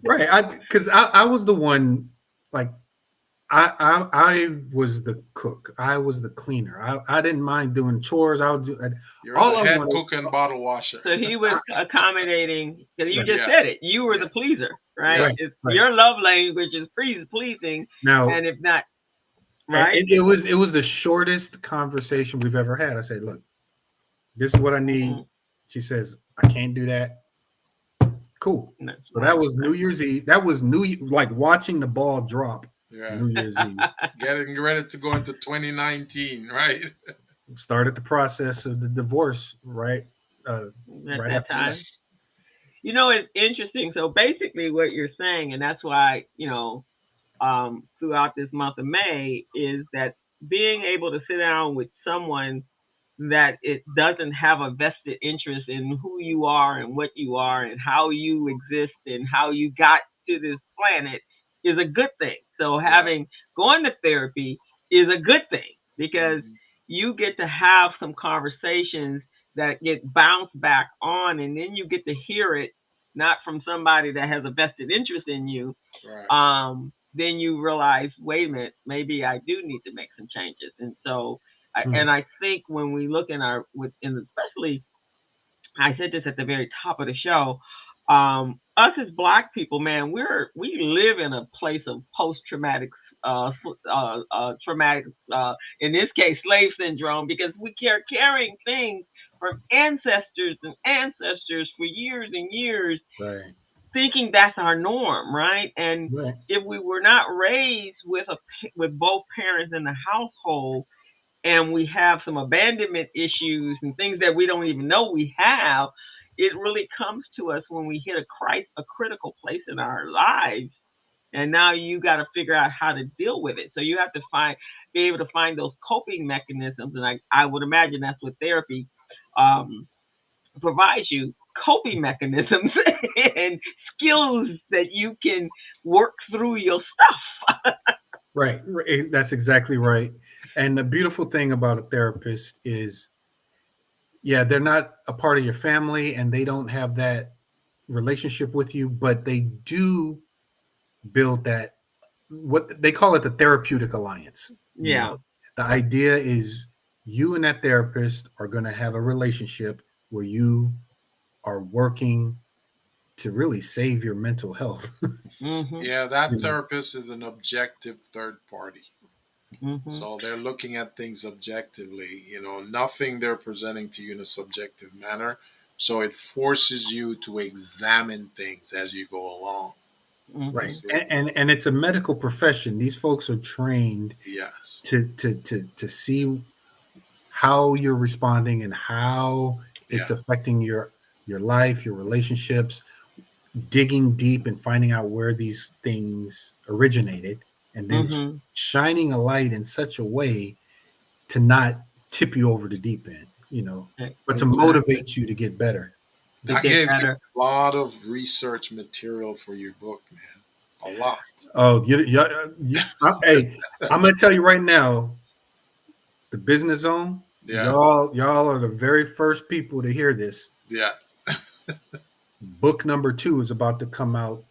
Right. Because I was the one, like, I was the cook. I was the cleaner. I didn't mind doing chores. I would do You're all the I head wanted. cook and bottle washer. So he was accommodating because you Right, just Yeah, said it. You were yeah, the pleaser, right? yeah. right, It's right. your love language is pleasing, Now, and if not, right? it was the shortest conversation we've ever had. I said, "Look, this is what I need." Mm-hmm. She says, "I can't do that." Cool. No, So that right, was New right. Year's Eve. That was like watching the ball drop. Yeah. New Year's Eve. Getting ready to go into 2019, right? Started the process of the divorce uh, At right that after that. time, it's interesting. So basically, what you're saying, and that's why throughout this month of May, is that being able to sit down with someone that it doesn't have a vested interest in who you are and what you are and how you exist and how you got to this planet is a good thing. So Yeah. having going to therapy is a good thing because Mhm. you get to have some conversations that get bounced back on, and then you get to hear it not from somebody that has a vested interest in you. Right. Then you realize, wait a minute, maybe I do need to make some changes. And so, Hmm. and I think when we look in especially, I said this at the very top of the show, us as Black people, man, we live in a place of post traumatic, traumatic, in this case, slave syndrome, because we are carrying things from ancestors and ancestors for years and years Right. thinking that's our norm, right? And Right. if we were not raised with both parents in the household, and we have some abandonment issues and things that we don't even know we have, it really comes to us when we hit a critical place in our lives. And now you got to figure out how to deal with it. So you have to be able to find those coping mechanisms, and I would imagine that's what therapy um, provides you coping mechanisms and skills that you can work through your stuff. Right. That's exactly right. And the beautiful thing about a therapist is, yeah, they're not a part of your family and they don't have that relationship with you, but they do build that, what they call it, the therapeutic alliance. Yeah. The idea is you and that therapist are going to have a relationship where you are working to really save your mental health. Mhm. Yeah, that You know, therapist is an objective third party. Mhm. So they're looking at things objectively, nothing they're presenting to you in a subjective manner. So it forces you to examine things as you go along. You right. Mhm. see? And it's a medical profession. These folks are trained Yes. to see how you're responding and how Yeah. it's affecting your life, your relationships, digging deep and finding out where these things originated, and then Mhm. shining a light in such a way to not tip you over the deep end, but to Exactly. motivate you to get better. To That get gave you better. a lot of research material for your book, man. A lot. Oh, hey, I'm going to tell you right now, the Business Zone, Yeah. y'all are the very first people to hear this. Yeah. Book number 2 is about to come out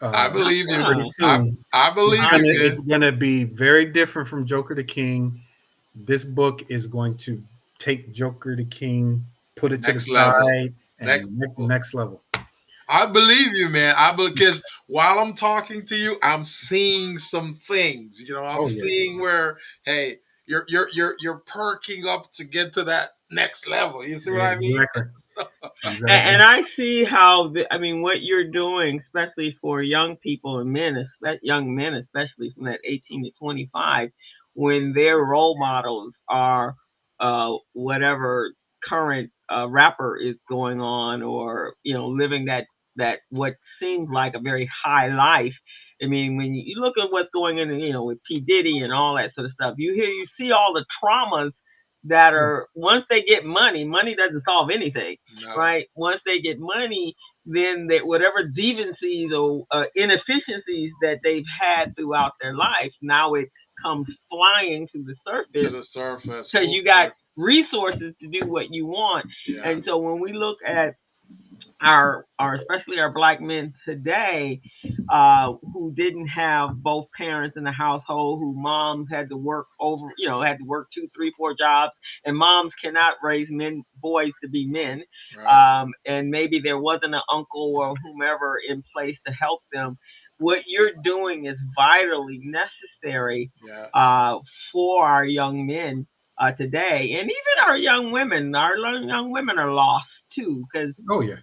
I uh, believe you. pretty Awesome. soon. I believe you, man. It's gonna be very different from Joker the King. This book is going to take Joker the King, put it to the Next level. side, Next and level. next level. I believe you, man. Because while I'm talking to you, I'm seeing some things. I'm Oh yeah, seeing where, hey, you're perking up to get to that next level. You see what I mean? exactly, And exactly. I see how what you're doing, especially for young people and young men, especially from that 18 to 25, when their role models are whatever current rapper is going on, or living that what seems like a very high life. I mean, when you look at what's going on, with P Diddy and all that sort of stuff, you see all the traumas that are, once they get money doesn't solve anything, No. right? Once they get money, then that whatever deviancies or inefficiencies that they've had throughout their life, now it comes flying to the To surface the surface, because full you got circle. resources to do what you want. Yeah. And so when we look at especially our black men today, who didn't have both parents in the household, who moms had to work had to work 2, 3, 4 jobs, and moms cannot raise boys to be men. Right. And maybe there wasn't an uncle or whomever in place to help them. What you're doing is vitally necessary Yes. uh, for our young men today, and even our young women. Our young women are lost too, because Oh yeah.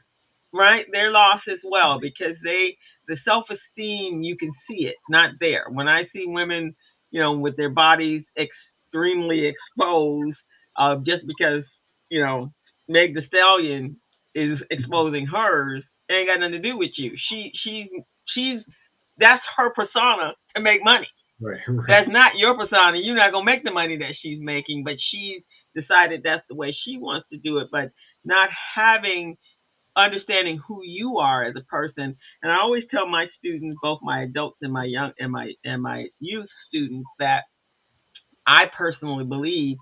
right, they're lost as well because the self esteem, you can see it not there. When I see women, with their bodies extremely exposed, just because you know Meg the Stallion is exposing hers, it ain't got nothing to do with you. She's that's her persona to make money. Right. That's Right. not your persona. You're not gonna make the money that she's making, but she's decided that's the way she wants to do it. But not having understanding who you are as a person. And I always tell my students, both my adults and my young and my youth students, that I personally believe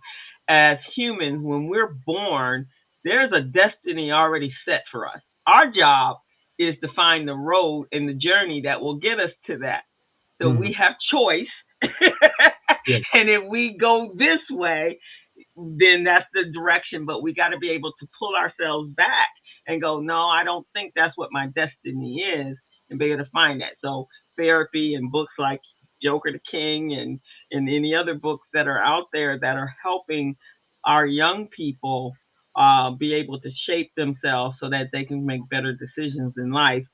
as humans, when we're born, there's a destiny already set for us. Our job is to find the road and the journey that will get us to that. So we Mhm. have choice. Yes. And if we go this way, then that's the direction. But we got to be able to pull ourselves back and go, no, I don't think that's what my destiny is, and be able to find that. So therapy and books like Joker the King and any other books that are out there that are helping our young people be able to shape themselves so that they can make better decisions in life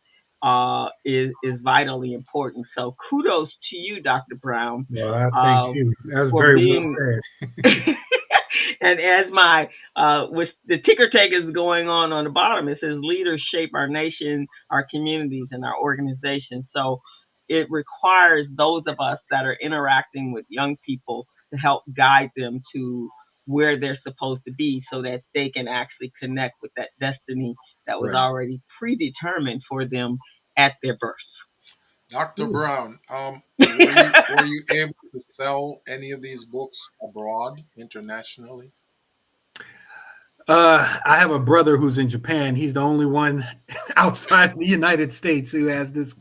is vitally important. So kudos to you, Dr. Brown, Well, I thank uh, you. That's for very well being said. and as my with the ticker tape is going on the bottom, it says leaders shape our nation, our communities, and our organizations. So it requires those of us that are interacting with young people to help guide them to where they're supposed to be so that they can actually connect with that destiny that was Right. already predetermined for them at their birth. Dr. Ooh. Brown, were you able to sell any of these books abroad internationally? I have a brother who's in Japan. He's the only one outside the United States who has this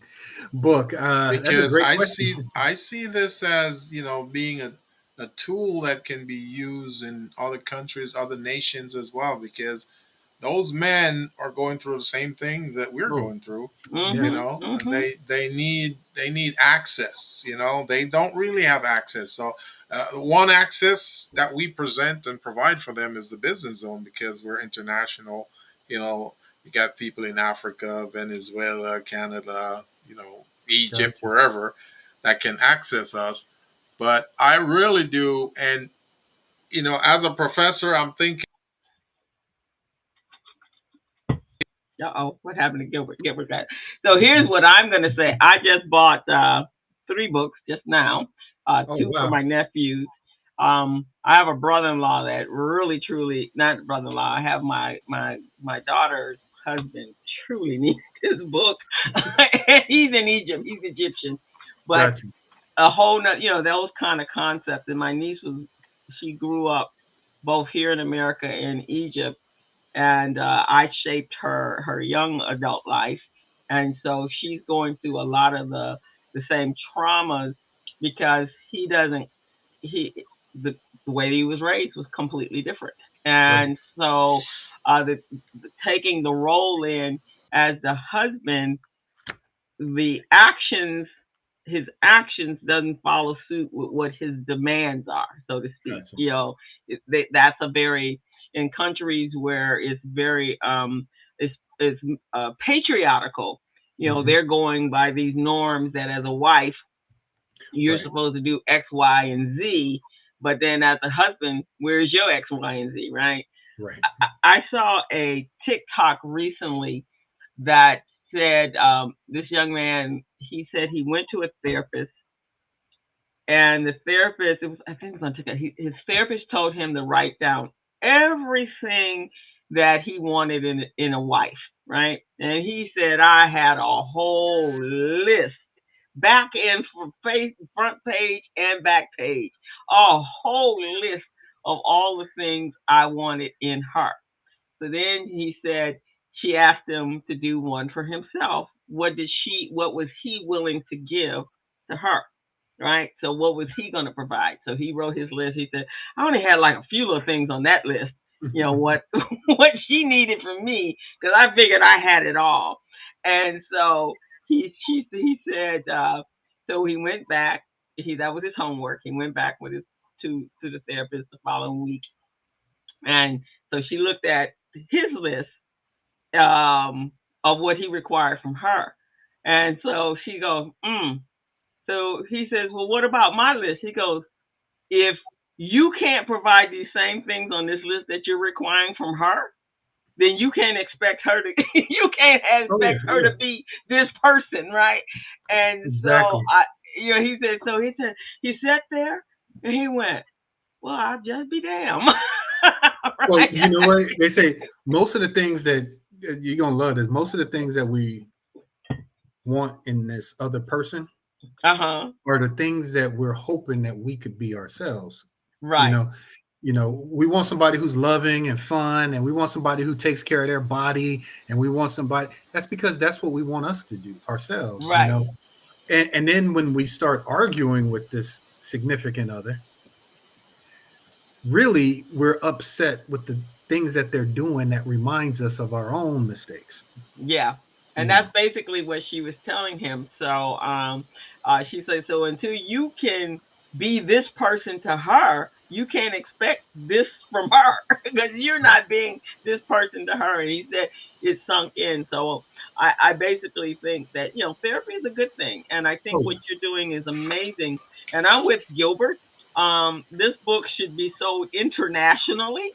book. That's a Because great I question. see I see this as, being a tool that can be used in other countries, other nations as well, because those men are going through the same thing that we're Oh, going through, yeah. and Mm-hmm. they need access. They don't really have access. So one access that we present and provide for them is the business zone, because we're international. you know you got people in Africa, Venezuela, Canada, Egypt, Gotcha. wherever, that can access us. But I really do. And as a professor, I'm thinking. Uh-oh, what happened to Gilbert? Gilbert got. So here's what I'm going to say. I just bought 3 books just now, Oh, two for wow. my nephews. I have a brother-in-law that really, truly, not brother-in-law. I have my daughter's husband truly needs this book. He's in Egypt. He's Egyptian, but Gotcha. a whole not, those kind of concepts. And my niece she grew up both here in America and Egypt, and I shaped her young adult life, and so she's going through a lot of the same traumas because he doesn't he the way he was raised was completely different, Right. and so taking the role in as the husband, the actions his actions doesn't follow suit with what his demands are, so to speak. Gotcha. That's a very in countries where it's very it's patriarchal. Hmm. They're going by these norms that as a wife you're Right. supposed to do X, Y, and Z, but then as a husband, where's your X, Y, and Z, right? Right. I saw a TikTok recently that said this young man, he said he went to a therapist, and the therapist, I think it was on TikTok, his therapist told him to write down everything that he wanted in a wife, right? And he said, I had a whole list, back and front page and back page, a whole list of all the things I wanted in her. So then he said she asked him to do one for himself. What was he willing to give to her? Right. So what was he going to provide? So he wrote his list. He said, I only had like a few little things on that list. You know what what she needed from me, because I figured I had it all. And so he said, so he went back. That was his homework. He went back with his to the therapist the following week, and so she looked at his list, of what he required from her, and so she goes, So he says, well, what about my list? He goes, if you can't provide these same things on this list that you're requiring from her, then you can't expect her to you can't Oh yeah, expect her yeah, to be this person, right? And so exactly. he said, so he sat there and he went, well, I'll just be damn. Well, Right. you know what they say. Most of the things that you're gonna love is most of the things that we want in this other person Uh-huh. are the things that we're hoping that we could be ourselves. You Right. know, we want somebody who's loving and fun, and we want somebody who takes care of their body, and we want somebody that's because that's what we want us to do ourselves, Right. And then when we start arguing with this significant other, really we're upset with the things that they're doing that reminds us of our own mistakes. Yeah. And You that's know, basically what she was telling him. So she said, so until you can be this person to her, you can't expect this from her because you're not being this person to her. And he said it sunk in. So I basically think that, therapy is a good thing. And I think oh what yeah, you're doing is amazing. And I'm with Gilbert. This book should be sold internationally,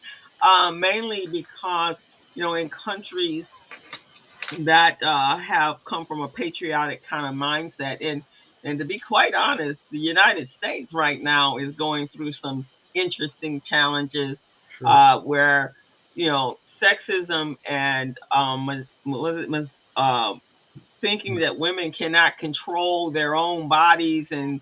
mainly because, in countries that have come from a patriotic kind of mindset. And to be quite honest, the United States right now is going through some interesting challenges, sure. where sexism and thinking Mis- that women cannot control their own bodies, and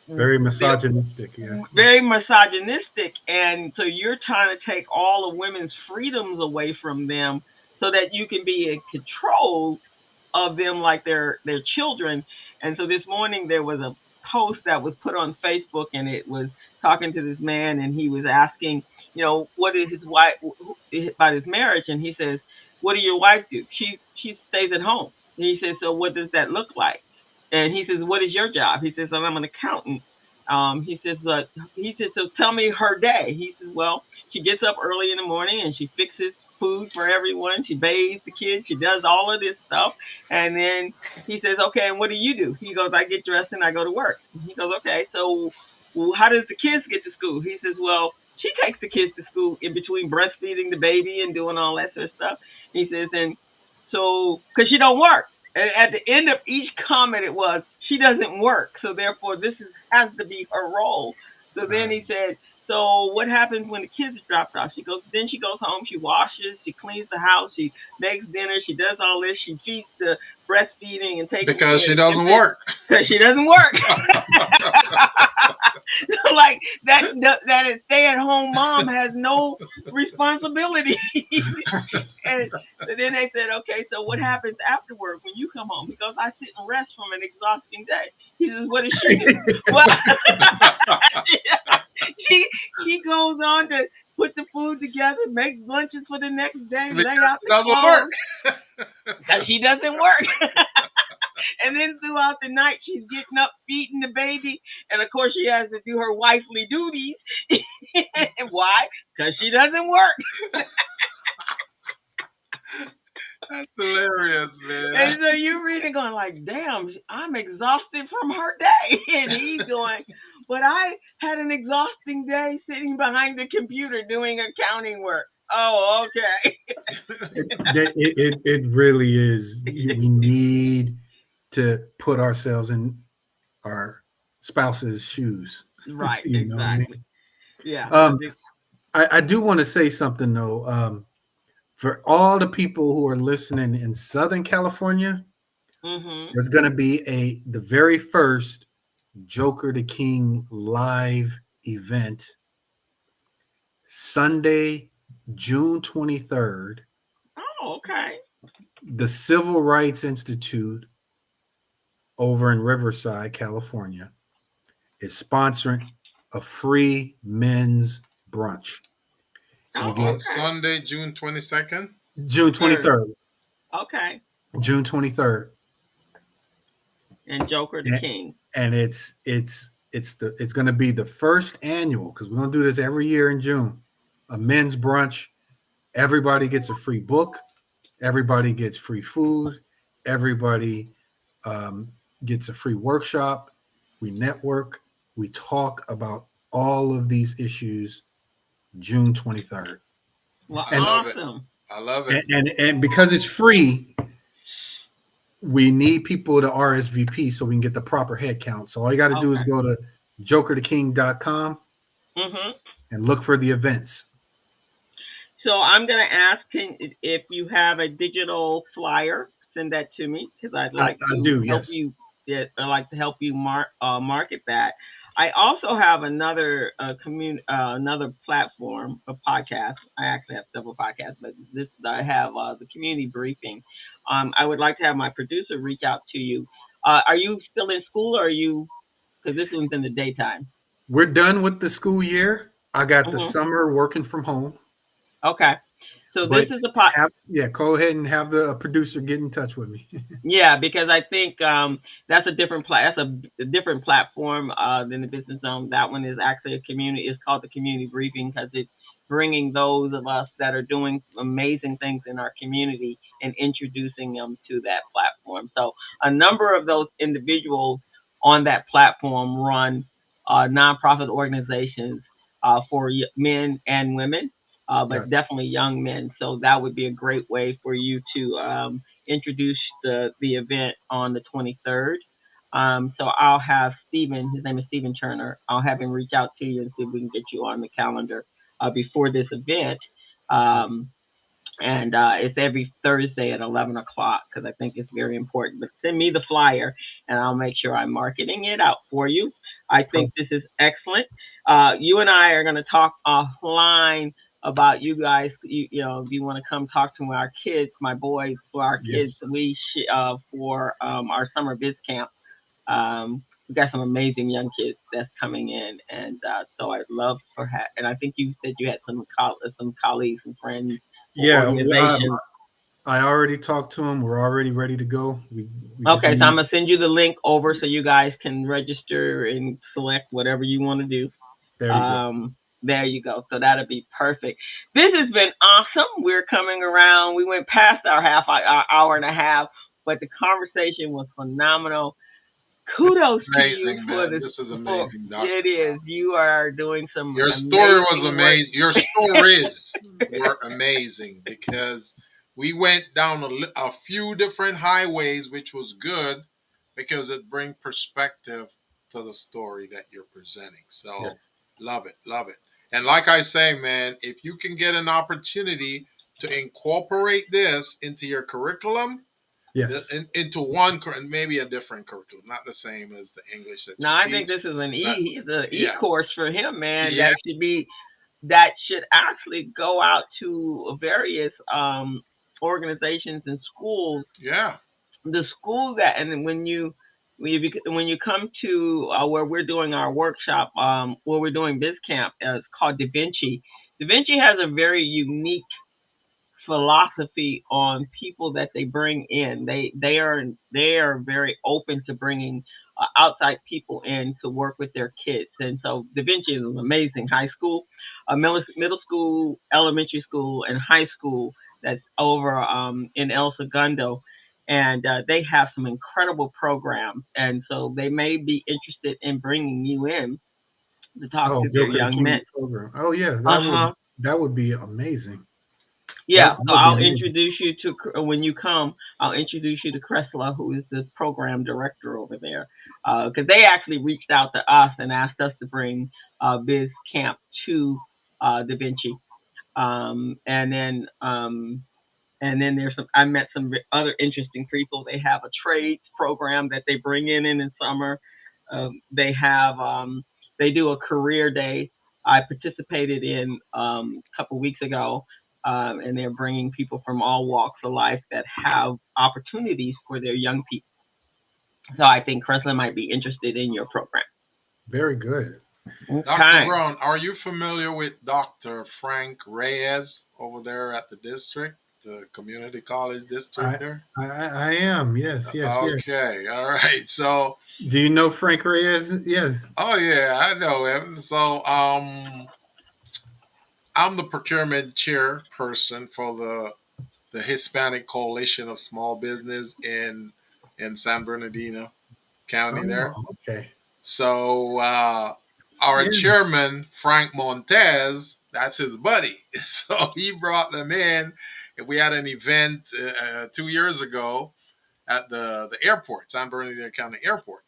Very they're misogynistic. Yeah. very misogynistic, and so you're trying to take all of women's freedoms away from them so that you can be in control of them like they're children. And so this morning there was a post that was put on Facebook, and it was talking to this man, and he was asking, what is his wife about his marriage, and he says, what do your wife do? She stays at home. And he says, so what does that look like? And he says, what is your job? He says, I'm an accountant. He says, so tell me her day. He says, well, she gets up early in the morning and she fixes food for everyone. She bathes the kids. She does all of this stuff. And then he says, okay, and what do? He goes, I get dressed and I go to work. He goes, okay, so how does the kids get to school? He says, well, she takes the kids to school in between breastfeeding the baby and doing all that sort of stuff. He says, and so, because she don't work. And at the end of each comment, it was, she doesn't work. So therefore, has to be her role. So then Right. he said, so what happens when the kids are dropped off? Then she goes home, she washes, she cleans the house, she makes dinner, she does all this, she feeds the breastfeeding and taking Because care she of the doesn't infant work. because she doesn't work. Like that stay-at-home mom has no responsibility. And so then they said, okay, so what happens afterward when you come home? He goes, I sit and rest from an exhausting day. He says, what does she do? Well, she she goes on to put the food together, make lunches for the next day, Because lay out she the doesn't work. clothes because she doesn't work. And then throughout the night, she's getting up, feeding the baby, and of course, she has to do her wifely duties. And why? Because she doesn't work. That's hilarious, man. And so you're reading, going like, "Damn, I'm exhausted from her day," and he's going, "But I had an exhausting day sitting behind the computer doing accounting work." Oh, okay. It really is. We need to put ourselves in our spouse's shoes. Right, You know what I exactly. mean? Yeah, because Um, I do want to say something though. For all the people who are listening in Southern California, hmm there's going to be the very first Joker the King live event Sunday, June 23rd Oh, okay. the Civil Rights Institute over in Riverside, California, is sponsoring a free men's brunch. So you Oh, get On okay. Sunday, June 22nd. June Third. 23rd. Okay. June 23rd. And Joker the And, King. and it's going to be the first annual, because we're going to do this every year in June, a men's brunch. Everybody gets a free book. Everybody gets free food. Everybody gets a free workshop. We network. We talk about all of these issues June 23rd. Well, I And love it. awesome. I love it. and because it's free, we need people to RSVP so we can get the proper head count. So all you got to do is Okay. go to jokertheking.com Mm-hmm. and look for the events. So I'm going to ask if you have a digital flyer, send that to me because I'd like I to do, help yes. you. I'd like to help you market that. I also have another another platform, a podcast. I actually have several podcasts, but this I have the community briefing. I would like to have my producer reach out to you. Are you still in school, or are you? Because this one's in the daytime. We're done with the school year. I got the Hmm. summer working from home. Okay. So this But is a go ahead and have the producer get in touch with me. Yeah, because I think that's a that's a different platform than the business zone. That one is actually a community. It's called the community briefing because it's bringing those of us that are doing amazing things in our community and introducing them to that platform. So a number of those individuals on that platform run nonprofit organizations for men and women, but Gotcha. definitely young men. So that would be a great way for you to introduce the event on the 23rd. So I'll have Stephen, his name is Stephen Turner. I'll have him reach out to you and see if we can get you on the calendar before this event. Um, and it's every Thursday at 11 o'clock because I think it's very important. But send me the flyer, and I'll make sure I'm marketing it out for you. I think this is excellent. You and I are going to talk offline about you guys. If you want to come talk to our kids, my boys, for our kids, Yes. for our summer biz camp. We got some amazing young kids that's coming in, and so I'd love for and I think you said you had some colleagues and friends or Yeah, organizations. I already talked to him. We're already ready to go. We just Okay, so I'm need. gonna send you the link over so you guys can register and select whatever you want to do. There you go. There you go. So that'll be perfect. This has been awesome. We're coming around. We went past our hour and a half, but the conversation was phenomenal. Kudos to you Amazing, for man. this. This is For amazing, it Doctor. is. You are doing some Your story was amazing work. amazing. Your stories were amazing because we went down a few different highways, which was good because it brings perspective to the story that you're presenting. So, Yes. love it, love it. And like I say, man, if you can get an opportunity to incorporate this into your curriculum, Yes. into one, and maybe a different curriculum, not the same as the English that you Now I think teach, this is but the yeah, course for him, man. yeah, That should actually go out to various organizations and schools. yeah. The school that and when you come to where we're doing our workshop, where we're doing biz camp, it's called Da Vinci. Da Vinci has a very unique philosophy on people that they bring in. They are very open to bringing outside people in to work with their kids. And so Da Vinci is an amazing high school, middle school, elementary school, and high school that's over in El Segundo. And they have some incredible programs. And so they may be interested in bringing you in to talk Oh, to their Joker the young men. King program. Oh yeah, Uh huh. that would be amazing. That, Yeah, that so would be I'll amazing. introduce you to when you come. I'll introduce you to Cressla, who is the program director over there, because they actually reached out to us and asked us to bring Biz Camp to Da Vinci, um, and then um, and then there's some. I met some other interesting people. They have a trades program that they bring in the summer. They have they do a career day. I participated in a couple weeks ago and they're bringing people from all walks of life that have opportunities for their young people. So I think Crystal might be interested in your program. Very good. Dr. Okay. Brown, are you familiar with Dr. Frank Reyes over there at the district, the community college district there? I am. Yes. Okay, all right. So, Do you know Frank Reyes? Yes. oh yeah, I know him. So, I'm the procurement chairperson for the Hispanic Coalition of Small Business in San Bernardino County there. Oh, okay. So our Yeah. chairman, Frank Montez, that's his buddy. So he brought them in. And we had an event 2 years ago at the airport, San Bernardino County Airport.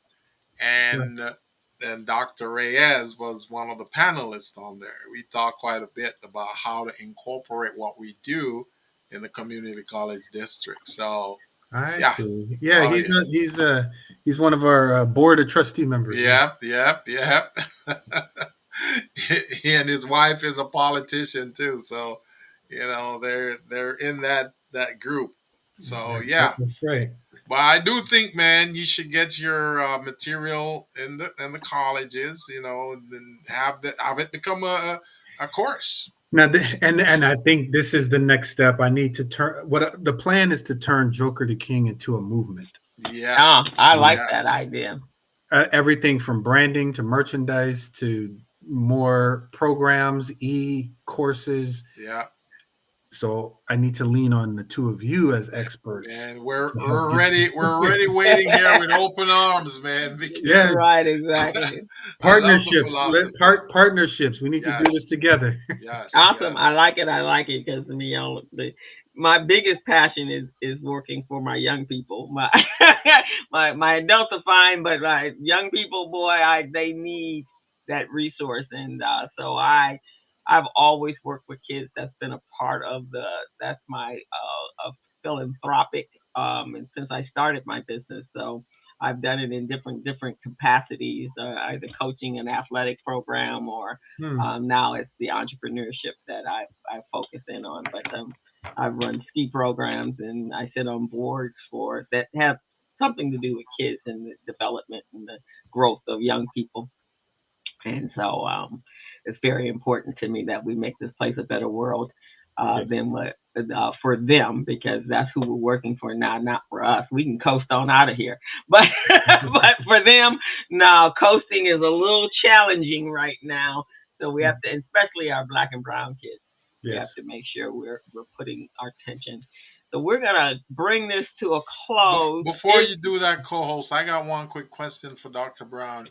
And then Dr. Reyes was one of the panelists on there. We talked quite a bit about how to incorporate what we do in the community college district. So I yeah. see. Yeah, Oh, he's one of our board of trustee members. Yep. He and his wife is a politician too, so they're in that group. So yeah, That's right. but I do think, man, you should get your material in the colleges, and have it become a course. Now, and I think this is the next step. I need to turn what the plan is to turn Joker to King into a movement. Yes, I like yes. that idea. Everything from branding to merchandise to more programs, e-courses. Yeah. So I need to lean on the two of you as experts. And we're ready. We're already waiting here with open arms, man. Because Yes. Right, exactly. Partnerships. Partnerships. We need to do this Yes. together. Yes. Awesome. Yes. I like it because my biggest passion is working for my young people. My adults are fine, but my young people, boy, they need that resource, and so I've always worked with kids. That's been a part of that's my philanthropic, and since I started my business, so I've done it in different capacities, either coaching an athletic program or now it's the entrepreneurship that I focus in on. But I've run ski programs and I sit on boards for that have something to do with kids and the development and the growth of young people. And so it's very important to me that we make this place a better world Yes. than what for them, because that's who we're working for now, not for us. We can coast on out of here, but but for them, no, coasting is a little challenging right now. So we have to, especially our black and brown kids, we have to Yes. make sure we're putting our attention. So we're gonna bring this to a close. Before you do that, co-host, I got one quick question for Dr. Brown.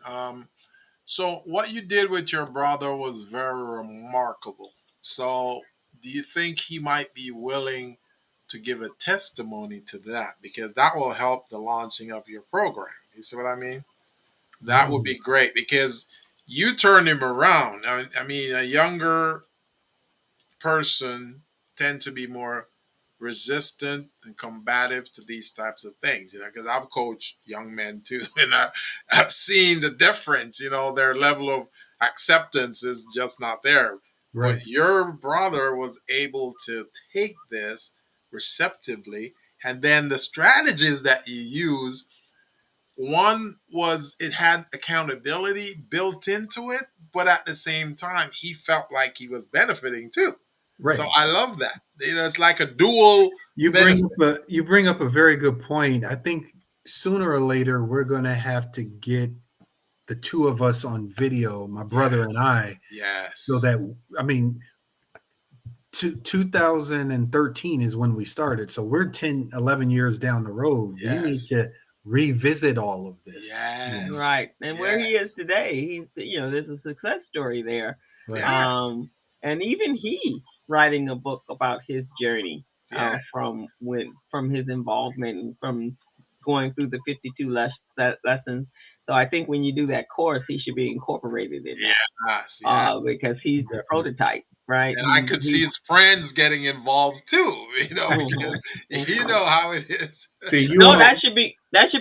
So what you did with your brother was very remarkable. So do you think he might be willing to give a testimony to that? Because that will help the launching of your program. You see what I mean? That would be great because you turned him around. I mean, a younger person tend to be more resistant and combative to these types of things, because I've coached young men too, and I've seen the difference, their level of acceptance is just not there. Right. But your brother was able to take this receptively, and then the strategies that you use, one was it had accountability built into it, but at the same time, he felt like he was benefiting too. Right. So I love that. It's like a dual benefit. You bring up a very good point. I think sooner or later we're going to have to get the two of us on video, my brother and I. Yes. So that, I mean, 2013 is when we started. So we're 10, 11 years down the road. Yes. We need to revisit all of this. Yes. Right. And where he is today, there's a success story there. Right. And even he writing a book about his journey from his involvement and from going through the 52 lessons. So I think when you do that course, he should be incorporated in that. Yes. Because he's the prototype, right? And I could see his friends getting involved too, because you know how it is. No, that should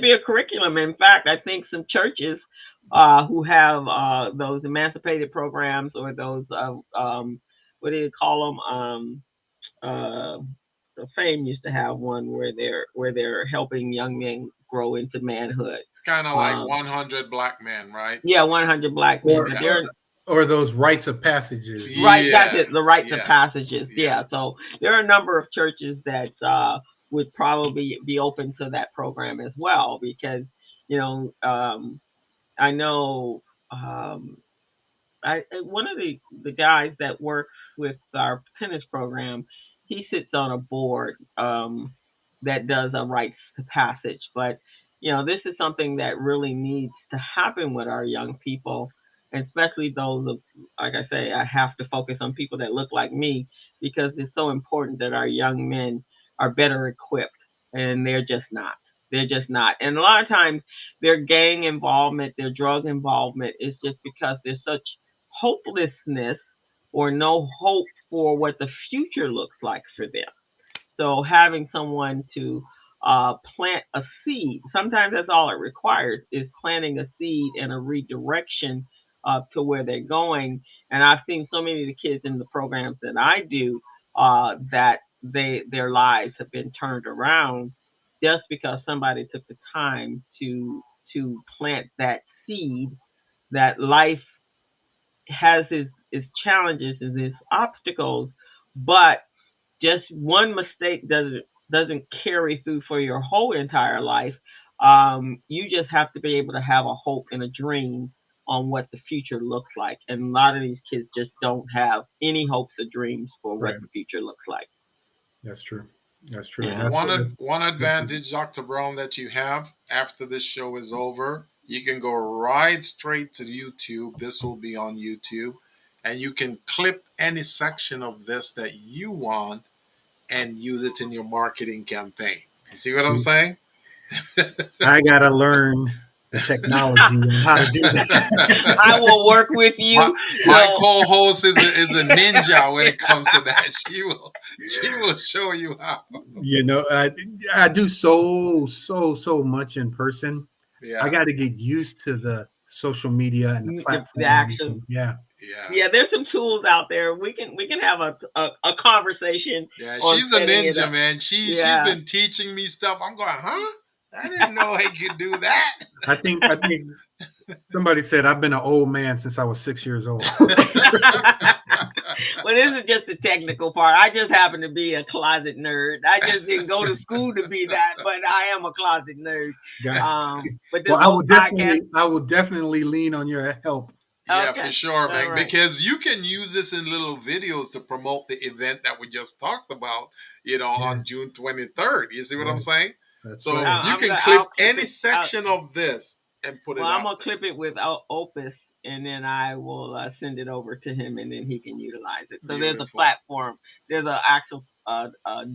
be a curriculum. In fact, I think some churches who have those emancipated programs or those what do you call them? the Fame used to have one where they're helping young men grow into manhood. It's kind of like 100 Black Men, right? Yeah, 100 Black Men, Or, but they're or those rites of passages. right. That's Yeah, it. The rites of yeah, passages. yeah. Yeah. So there are a number of churches that would probably be open to that program as well, because you know I know one of the guys that works with our tennis program, he sits on a board that does a rites to passage. But this is something that really needs to happen with our young people, and especially those of, like I say, I have to focus on people that look like me, because it's so important that our young men are better equipped, and they're just not. They're just not. And a lot of times their gang involvement, their drug involvement is just because there's such hopelessness or no hope for what the future looks like for them. So having someone to plant a seed, sometimes that's all it requires, is planting a seed and a redirection to where they're going. And I've seen so many of the kids in the programs that I do that their lives have been turned around just because somebody took the time to plant that seed. That life has its challenges and its obstacles, but just one mistake doesn't carry through for your whole entire life. You just have to be able to have a hope and a dream on what the future looks like, and a lot of these kids just don't have any hopes or dreams for what the future looks like. That's true. That's true. Yeah. One advantage, Dr. Brown, that you have after this show is over, you can go right straight to YouTube. This will be on YouTube, and you can clip any section of this that you want and use it in your marketing campaign. You see what I'm saying? I gotta learn the technology and how to do that. I will work with you. My co-host is a ninja when it comes to that. She will show you how. I do so much in person. Yeah. I got to get used to the social media and the platform. The action. Yeah. There's some tools out there. We can have a conversation. Yeah, she's a ninja, man. She's been teaching me stuff. I'm going, huh? I didn't know he could do that. I think somebody said I've been an old man since I was 6 years old. Well, this is just the technical part. I just happen to be a closet nerd. I just didn't go to school to be that, but I am a closet nerd. But this I will definitely lean on your help. Yeah, for sure, man. Right. Because you can use this in little videos to promote the event that we just talked about, on June 23rd. You see what I'm saying? So you can clip any section of this and put it out. I'm going to clip it with Opus, and then I will send it over to him, and then he can utilize it. So there's a platform. There's an actual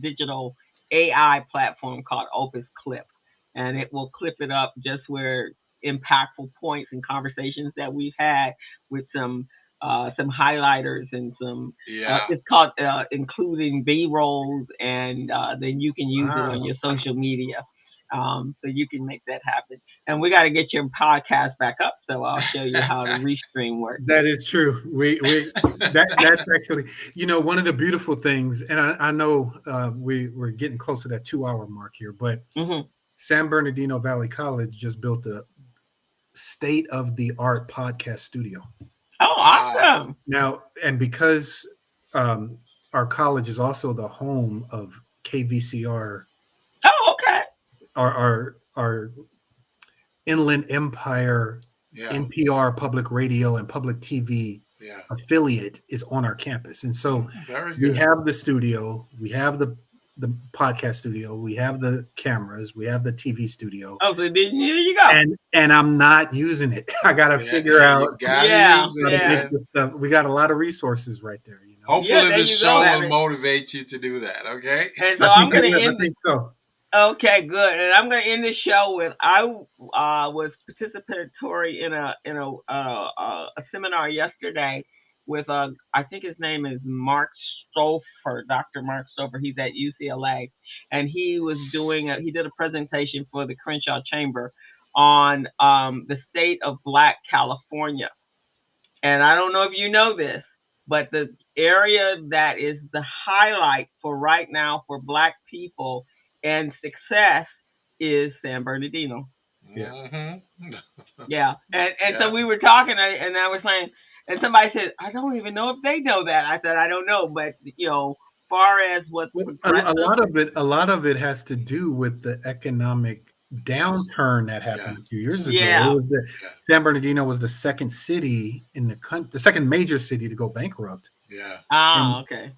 digital AI platform called Opus Clip, and it will clip it up just where impactful points and conversations that we've had with some highlighters and some it's called including B-rolls, and then you can use it on your social media, so you can make that happen. And we got to get your podcast back up, so I'll show you how the restream works. That is true. That's actually one of the beautiful things, and I know we're getting close to that 2-hour mark here, but San Bernardino Valley College just built a state-of-the-art podcast studio. Oh, awesome. Now, and because our college is also the home of KVCR. Oh, okay. Our Inland Empire, NPR public radio and public TV affiliate is on our campus. And so we have the studio, we have the podcast studio, we have the cameras, we have the TV studio. Oh, so there you go. And I'm not using it. I got to figure out. We got a lot of resources right there. Hopefully this show will motivate you to do that. Okay. And so I'm going to end. I think so. Okay, good. And I'm going to end the show with I was participatory in a seminar yesterday with I think his name is Mark Stouffer, Dr. Mark Stouffer. He's at UCLA, and he did a presentation for the Crenshaw Chamber on the state of Black California. And I don't know if you know this, But the area that is the highlight for right now for Black people and success is San Bernardino. Yeah. Mm-hmm. Yeah, and so Yeah. we were talking, and I was saying, and somebody said, I don't even know if they know that. I said, I don't know, but far as what's Well, progressive, a lot of it has to do with the economic Yes. downturn that Yeah. happened a few years ago. yeah, Yeah. San Bernardino was the second city in the country, the second major city to go bankrupt, Yeah. and okay,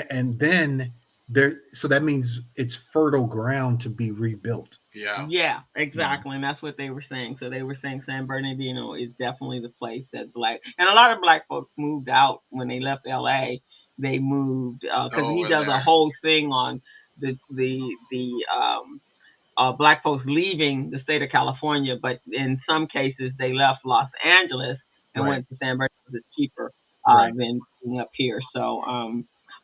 and then there. So that means it's fertile ground to be rebuilt. Yeah. yeah, Mhm. exactly, and that's what they were saying. So they were saying San Bernardino is definitely the place that Black, and a lot of Black folks moved out when they left L.A. They moved because he Over does a there. whole thing on the Black folks leaving the state of California, but in some cases they left Los Angeles and Right, went to San Bernardino because it's cheaper right. than being up here. So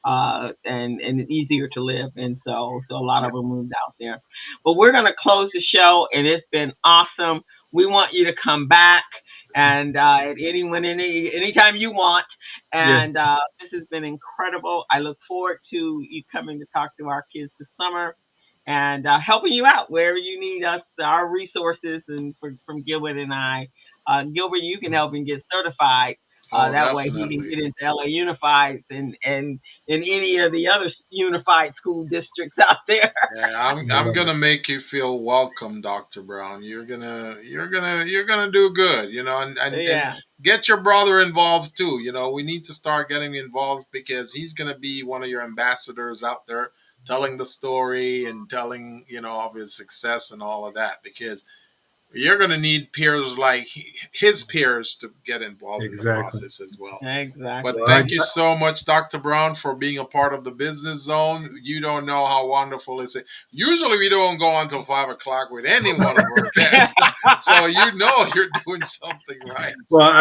and it's easier to live, and so a lot Yeah. of them moved out there. But we're gonna close the show, and it's been awesome. We want you to come back and at anytime you want. Yeah. And this has been incredible. I look forward to you coming to talk to our kids this summer and helping you out wherever you need us, our resources, and from Gilbert and I. Gilbert, you can help him get certified. Oh, That way he can definitely. get into LA Unified and in any of the other unified school districts out there. Yeah, I I'm love it. gonna make you feel welcome, Dr. Brown. You're gonna do good, and Yeah, get your brother involved too. We need to start getting involved because he's gonna be one of your ambassadors out there telling the story and telling, of his success and all of that because you're gonna need peers like his peers to get involved in the Exactly. process as well. But exactly. Well, thank you so much, Dr. Brown, for being a part of the business zone. You don't know how wonderful it is. Usually we don't go until 5 o'clock with any one of our guests. So you're doing something right. well,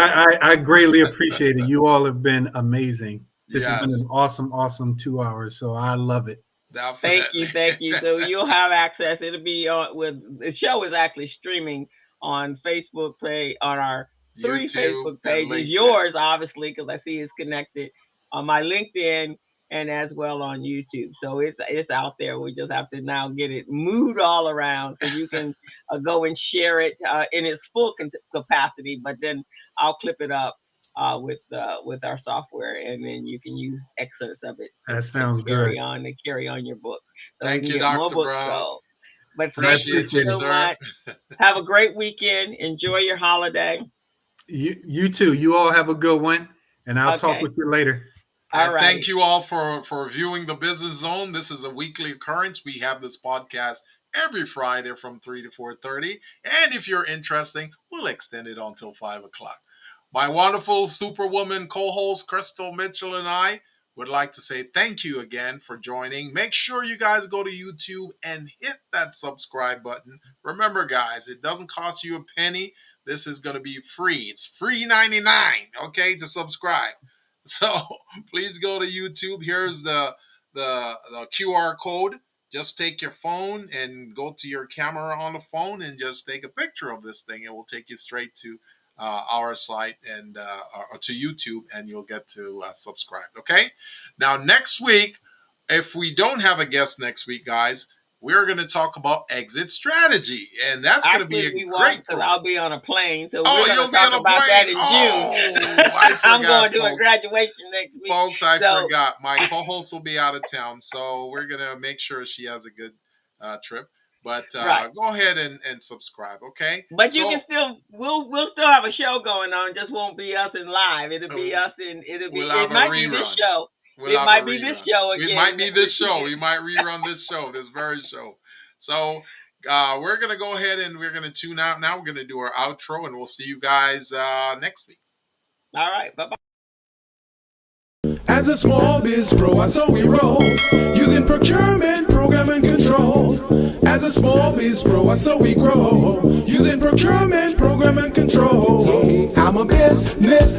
I greatly appreciate it. You all have been amazing. This has been Yes, an awesome 2 hours. So I love it. Thank definitely. you, thank you. So you'll have access. It'll be on with the show is actually streaming on Facebook page on our three YouTube Facebook and pages. LinkedIn. Yours, obviously, because I see it's connected on my LinkedIn and as well on YouTube. So it's out there. We just have to now get it moved all around so you can go and share it in its full capacity. But then I'll clip it up with our software, and then you can use excerpts of it That sounds good. to carry on your book, so we Thank can you, get more Dr. books Brown. sold. But I thank you Appreciate you, appreciate it. so sir. much. Have a great weekend. Enjoy your holiday. You too. You all have a good one, and I'll talk Okay. with you later. All And right. thank you all for viewing the Business Zone. This is a weekly occurrence. We have this podcast every Friday from 3 to 4:30. And if you're interested, we'll extend it until 5 o'clock. My wonderful superwoman co-host Crystal Mitchell and I would like to say thank you again for joining. Make sure you guys go to YouTube and hit that subscribe button. Remember, guys, it doesn't cost you a penny. This is going to be free. It's free 99, okay, to subscribe. So please go to YouTube. Here's the QR code. Just take your phone and go to your camera on the phone and just take a picture of this thing. It will take you straight to our site and or to YouTube, and you'll get to subscribe. Okay. Now next week, if we don't have a guest next week, guys, we're going to talk about exit strategy, and that's going to be Actually, a we won't great because program. I'll be on a plane. So Oh, we're going you'll to be talk on a about that plane. in Oh, June. I I'm forgot, going to a folks. graduation next week. Folks, I So forgot. My co-host will be out of town, so we're gonna make sure she has a good trip. But right. go ahead and subscribe, okay? But you So can still we'll still have a show going on. Just won't be us in live. It'll be uh, us in we'll it have a might be this rerun. show. We'll It have a might be this rerun. show It might again be that this we're show. keeping. We might rerun this show, this very show. So we're gonna go ahead and we're gonna tune out now. We're gonna do our outro, and we'll see you guys next week. All right. Bye bye. As a small biz pro, I saw we roll, using procurement, program and control. As a small biz pro, I saw we grow, using procurement, program and control. I'm a business